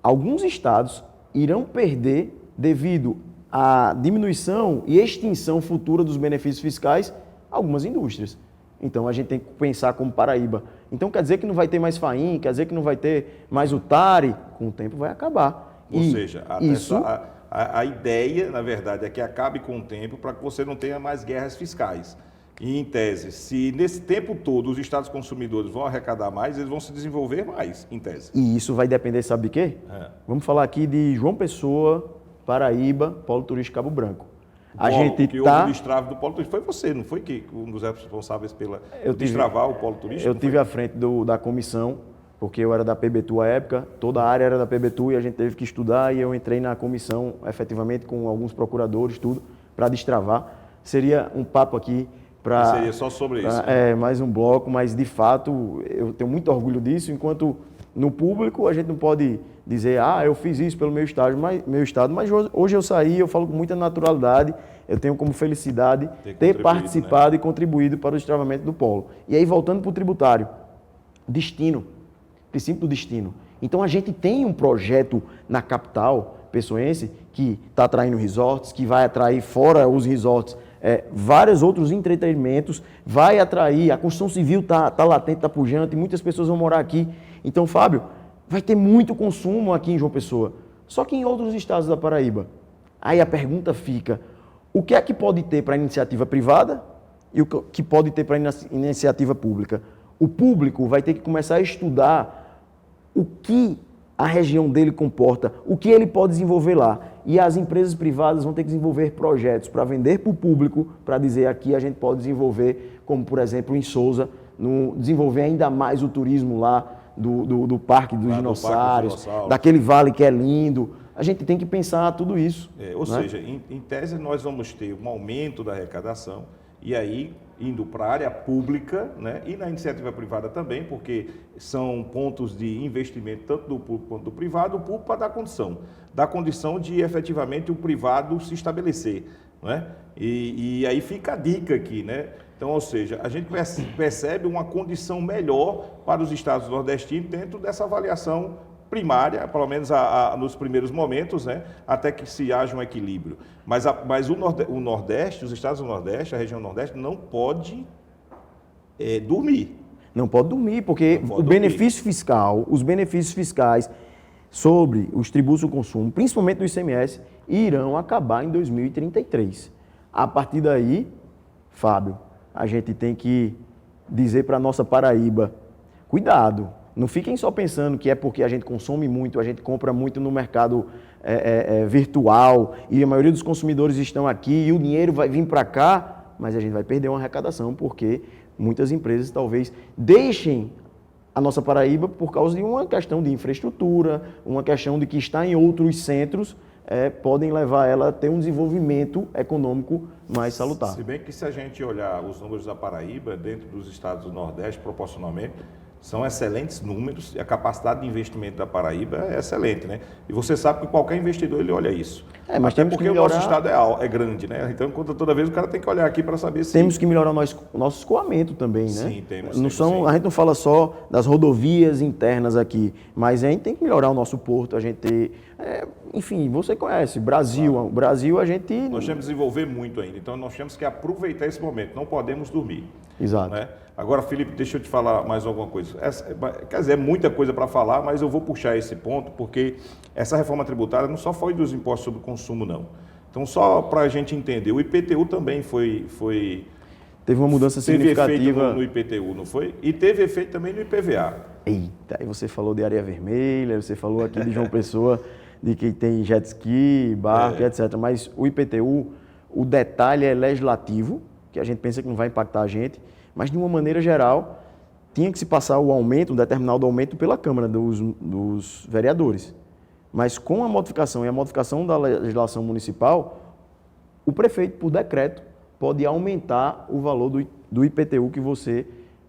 alguns estados irão perder devido à diminuição e extinção futura dos benefícios fiscais algumas indústrias. Então, a gente tem que pensar como Paraíba. Então, quer dizer que não vai ter mais FAIM, quer dizer que não vai ter mais o TARI, com o tempo vai acabar. Ou seja, a ideia, na verdade, é que acabe com o tempo para que você não tenha mais guerras fiscais. E, em tese, se nesse tempo todo os estados consumidores vão arrecadar mais, eles vão se desenvolver mais, em tese. E isso vai depender, sabe de quê? Vamos falar aqui de João Pessoa, Paraíba, Polo Turístico Cabo Branco. Houve o destrave do Polo Turístico. Foi você, não foi que um dos responsáveis pela destravar o Polo Turístico? Eu tive à frente da comissão, porque eu era da PBTU à época, toda a área era da PBTU e a gente teve que estudar e eu entrei na comissão, efetivamente, com alguns procuradores, tudo, para destravar. Seria um papo aqui seria só sobre isso. Mais um bloco, mas de fato eu tenho muito orgulho disso, enquanto no público a gente não pode dizer, eu fiz isso pelo meu estado, mas hoje eu saí, eu falo com muita naturalidade, eu tenho como felicidade ter participado, né, e contribuído para o destravamento do polo. E aí, voltando para o tributário, destino, princípio do destino. Então a gente tem um projeto na capital pessoense que está atraindo resorts, que vai atrair fora os resorts vários outros entretenimentos, vai atrair, a construção civil está latente, está pujante, muitas pessoas vão morar aqui. Então, Fábio, vai ter muito consumo aqui em João Pessoa, só que em outros estados da Paraíba. Aí a pergunta fica, o que é que pode ter para a iniciativa privada e o que pode ter para a iniciativa pública? O público vai ter que começar a estudar o que a região dele comporta, o que ele pode desenvolver lá. E as empresas privadas vão ter que desenvolver projetos para vender para o público, para dizer aqui a gente pode desenvolver, como por exemplo em Sousa, desenvolver ainda mais o turismo lá do Parque dos Dinossauros, daquele vale que é lindo, a gente tem que pensar tudo isso. Ou seja, em tese nós vamos ter um aumento da arrecadação e aí indo para a área pública, né, e na iniciativa privada também, porque são pontos de investimento tanto do público quanto do privado, o público para dar condição de efetivamente o privado se estabelecer, né? E aí fica a dica aqui, né? Então, ou seja, a gente percebe uma condição melhor para os estados nordestinos dentro dessa avaliação primária, pelo menos nos primeiros momentos, né, até que se haja um equilíbrio. Mas o Nordeste, os estados do Nordeste, a região Nordeste, não pode dormir. Não pode dormir, porque benefício fiscal, os benefícios fiscais sobre os tributos do consumo, principalmente do ICMS, irão acabar em 2033. A partir daí, Fábio, a gente tem que dizer para a nossa Paraíba, cuidado, não fiquem só pensando que é porque a gente consome muito, a gente compra muito no mercado virtual e a maioria dos consumidores estão aqui e o dinheiro vai vir para cá, mas a gente vai perder uma arrecadação porque muitas empresas talvez deixem a nossa Paraíba por causa de uma questão de infraestrutura, uma questão de que está em outros centros, podem levar ela a ter um desenvolvimento econômico mais salutar. Se bem que se a gente olhar os números da Paraíba, dentro dos estados do Nordeste, proporcionalmente, são excelentes números e a capacidade de investimento da Paraíba é excelente, né? E você sabe que qualquer investidor, ele olha isso. Mas temos porque que melhorar... o nosso estado é grande, né? Então, toda vez o cara tem que olhar aqui para saber se... Temos que melhorar o nosso escoamento também, né? Sim, temos. A gente não fala só das rodovias internas aqui, mas a gente tem que melhorar o nosso porto, a gente... enfim, você conhece, Brasil, claro. Brasil a gente... Nós temos que desenvolver muito ainda, então nós temos que aproveitar esse momento, não podemos dormir. Exato. Né? Agora, Felipe, deixa eu te falar mais alguma coisa. Quer dizer, é muita coisa para falar, mas eu vou puxar esse ponto, porque essa reforma tributária não só foi dos impostos sobre o consumo, não. Então, só para a gente entender, o IPTU também teve uma mudança significativa. Teve efeito no IPTU, não foi? E teve efeito também no IPVA. Eita, aí você falou de Areia Vermelha, você falou aqui de João Pessoa, de que tem jet ski, barco, etc. Mas o IPTU, o detalhe é legislativo, que a gente pensa que não vai impactar a gente, mas de uma maneira geral, tinha que se passar o aumento, um determinado aumento pela Câmara dos Vereadores. Mas com a modificação e a modificação da legislação municipal, o prefeito, por decreto, pode aumentar o valor do IPTU que você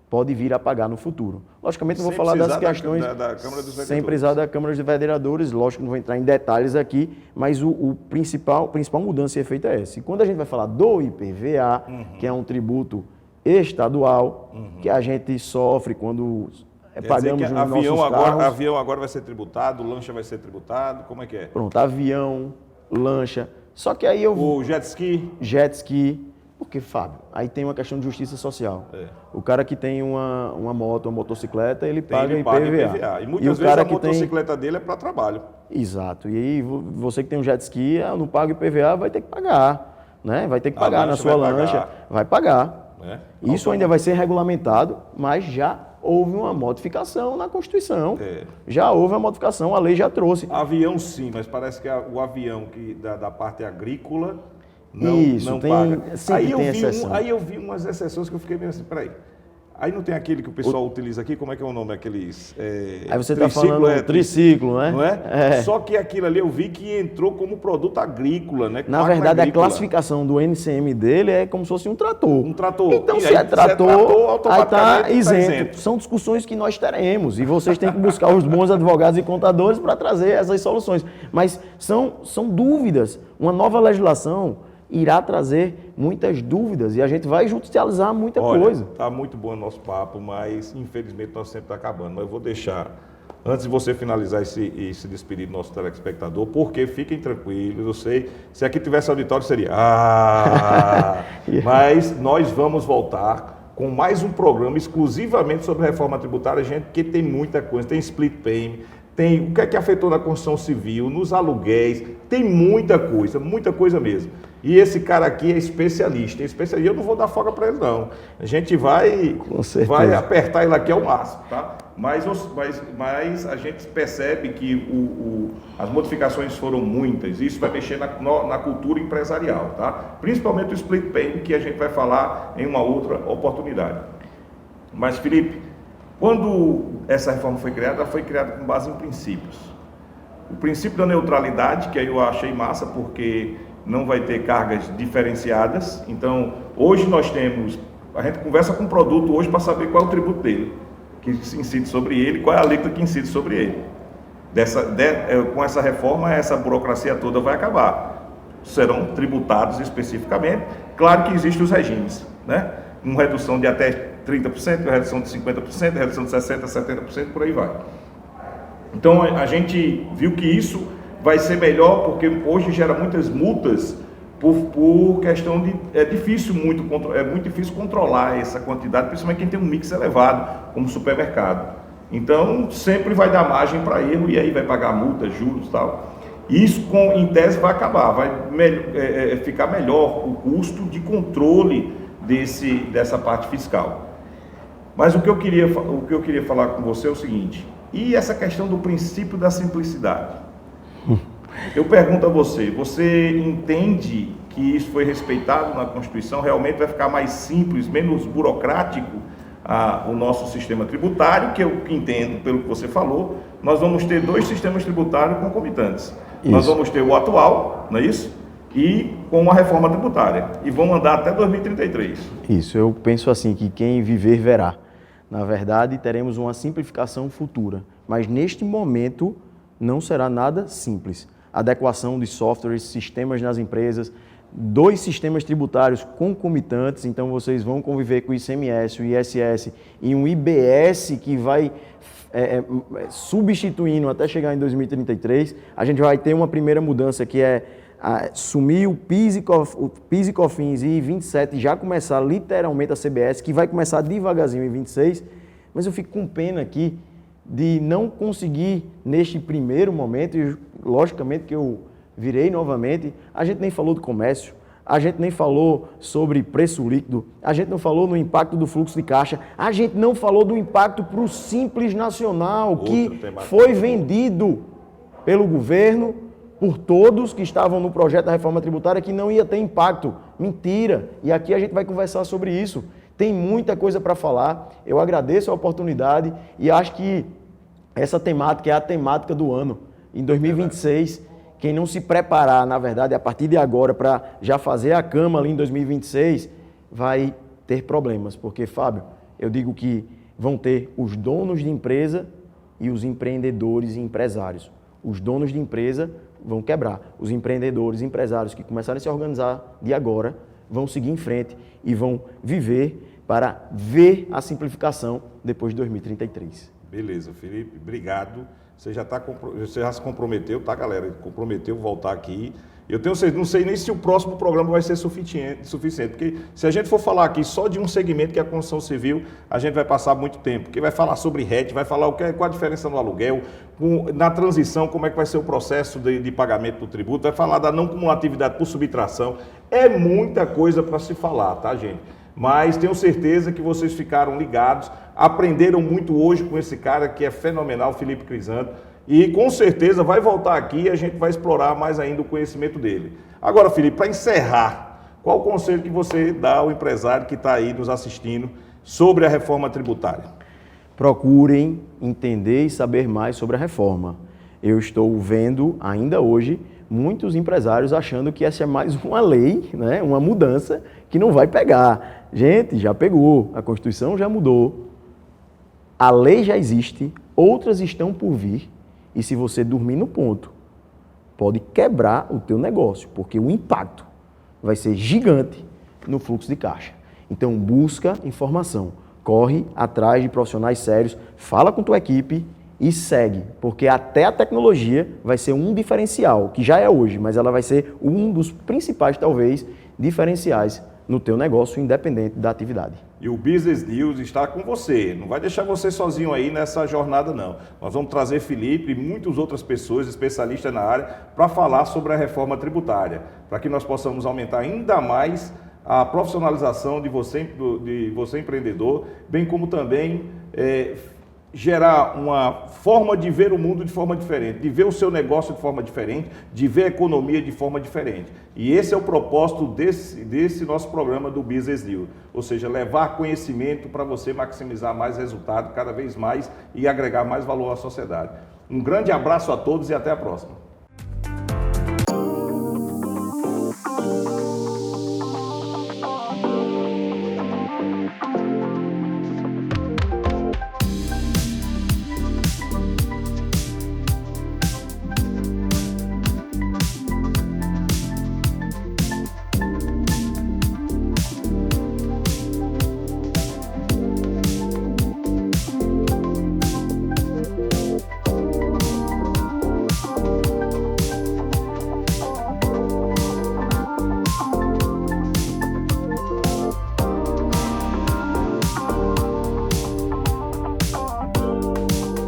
pode vir a pagar no futuro. Logicamente, não vou falar das questões... Da Câmara dos Vereadores. Sem precisar da Câmara dos Vereadores, lógico que não vou entrar em detalhes aqui, mas a principal mudança e efeito é esse. E quando a gente vai falar do IPVA, que é um tributo estadual, que a gente sofre quando pagamos nos nossos carros. Avião agora vai ser tributado, lancha vai ser tributado, como é que é? Pronto, avião, lancha, só que aí o jet ski? Jet ski, porque, Fábio, aí tem uma questão de justiça social. O cara que tem uma moto, uma motocicleta, ele paga IPVA. E muitas vezes a motocicleta dele é para trabalho. Exato, e aí você que tem um jet ski, não paga IPVA, vai ter que pagar, né? Vai ter que pagar na sua lancha, vai pagar. Isso ainda vai ser regulamentado, mas já houve uma modificação na Constituição. Já houve uma modificação, a lei já trouxe. Avião sim, mas parece que o avião da parte agrícola não paga. Aí eu vi umas exceções que eu fiquei meio assim, peraí. Aí não tem aquele que o pessoal utiliza aqui, como é que é o nome? Aqueles... Aí você está falando triciclo, né? Não é? Só que aquilo ali eu vi que entrou como produto agrícola, né? Na verdade, a classificação do NCM dele é como se fosse um trator. Um trator. Então, se é trator, aí está isento. São discussões que nós teremos e vocês têm que buscar os bons advogados e contadores para trazer essas soluções. Mas são dúvidas. Uma nova legislação irá trazer muitas dúvidas e a gente vai judicializar muita coisa. Está muito bom o nosso papo, mas infelizmente nosso tempo está acabando. Mas eu vou deixar, antes de você finalizar e se despedir do nosso telespectador, porque fiquem tranquilos, eu sei, se aqui tivesse auditório seria mas nós vamos voltar com mais um programa exclusivamente sobre reforma tributária, gente, porque tem muita coisa, tem split payment, tem o que é que afetou na construção civil, nos aluguéis, tem muita coisa mesmo. E esse cara aqui é especialista. Eu não vou dar folga para ele, não. A gente vai apertar ele aqui ao máximo, tá? Mas a gente percebe que as modificações foram muitas. Isso vai mexer na cultura empresarial, tá? Principalmente o split payment, que a gente vai falar em uma outra oportunidade. Mas, Felipe, quando essa reforma foi criada, ela foi criada com base em princípios. O princípio da neutralidade, que aí eu achei massa, porque não vai ter cargas diferenciadas. Então, hoje nós temos, a gente conversa com o produto hoje para saber qual é o tributo dele, que se incide sobre ele, qual é a alíquota que incide sobre ele. Com essa reforma, essa burocracia toda vai acabar. Serão tributados especificamente. Claro que existem os regimes, né? Uma redução de até 30%, uma redução de 50%, uma redução de 60%, 70%, por aí vai. Então, a gente viu que isso vai ser melhor, porque hoje gera muitas multas por questão de... É muito difícil controlar essa quantidade, principalmente quem tem um mix elevado, como supermercado. Então, sempre vai dar margem para erro e aí vai pagar multa, juros e tal. Isso, em tese, vai acabar, vai ficar melhor o custo de controle dessa parte fiscal. Mas o que eu queria falar com você é o seguinte, e essa questão do princípio da simplicidade? Eu pergunto a você, você entende que isso foi respeitado na Constituição? Realmente vai ficar mais simples, menos burocrático o nosso sistema tributário, que eu entendo, pelo que você falou, nós vamos ter 2 sistemas tributários concomitantes. Isso. Nós vamos ter o atual, não é isso? E com a reforma tributária. E vão andar até 2033. Isso, eu penso assim, que quem viver verá. Na verdade, teremos uma simplificação futura, mas neste momento não será nada simples. Adequação de softwares, sistemas nas empresas, 2 sistemas tributários concomitantes, então vocês vão conviver com o ICMS, o ISS e um IBS que vai substituindo até chegar em 2033. A gente vai ter uma primeira mudança que é sumir o PIS e COFINS e 27 já começar literalmente a CBS, que vai começar devagarzinho em 26, mas eu fico com pena aqui de não conseguir neste primeiro momento, e logicamente que eu virei novamente, a gente nem falou do comércio, a gente nem falou sobre preço líquido, a gente não falou no impacto do fluxo de caixa, a gente não falou do impacto para o Simples Nacional, que foi vendido pelo governo, por todos que estavam no projeto da reforma tributária, que não ia ter impacto. Mentira! E aqui a gente vai conversar sobre isso. Tem muita coisa para falar, eu agradeço a oportunidade e acho que essa temática é a temática do ano. Em 2026, quem não se preparar, na verdade, a partir de agora, para já fazer a cama ali em 2026, vai ter problemas. Porque, Fábio, eu digo que vão ter os donos de empresa e os empreendedores e empresários. Os donos de empresa vão quebrar. Os empreendedores, empresários que começarem a se organizar de agora, vão seguir em frente e vão viver para ver a simplificação depois de 2033. Beleza, Felipe, obrigado. Você já se comprometeu, tá, galera? Comprometeu voltar aqui. Eu não sei nem se o próximo programa vai ser suficiente, porque se a gente for falar aqui só de um segmento que é a construção civil, a gente vai passar muito tempo, porque vai falar sobre RET, vai falar qual a diferença no aluguel, na transição, como é que vai ser o processo de pagamento do tributo, vai falar da não cumulatividade por subtração. É muita coisa para se falar, tá, gente? Mas tenho certeza que vocês ficaram ligados, aprenderam muito hoje com esse cara que é fenomenal, Felipe Crisanto, e com certeza vai voltar aqui e a gente vai explorar mais ainda o conhecimento dele. Agora, Felipe, para encerrar, qual o conselho que você dá ao empresário que está aí nos assistindo sobre a reforma tributária? Procurem entender e saber mais sobre a reforma. Eu estou vendo ainda hoje muitos empresários achando que essa é mais uma lei, né, uma mudança que não vai pegar. Gente, já pegou, a Constituição já mudou, a lei já existe, outras estão por vir. E se você dormir no ponto, pode quebrar o teu negócio, porque o impacto vai ser gigante no fluxo de caixa. Então, busca informação, corre atrás de profissionais sérios, fala com tua equipe e segue, porque até a tecnologia vai ser um diferencial, que já é hoje, mas ela vai ser um dos principais, talvez, diferenciais no teu negócio, independente da atividade. E o Business News está com você, não vai deixar você sozinho aí nessa jornada não. Nós vamos trazer Felipe e muitas outras pessoas, especialistas na área, para falar sobre a reforma tributária, para que nós possamos aumentar ainda mais a profissionalização de você empreendedor, bem como também gerar uma forma de ver o mundo de forma diferente, de ver o seu negócio de forma diferente, de ver a economia de forma diferente. E esse é o propósito desse nosso programa do Business News, ou seja, levar conhecimento para você maximizar mais resultado cada vez mais e agregar mais valor à sociedade. Um grande abraço a todos e até a próxima.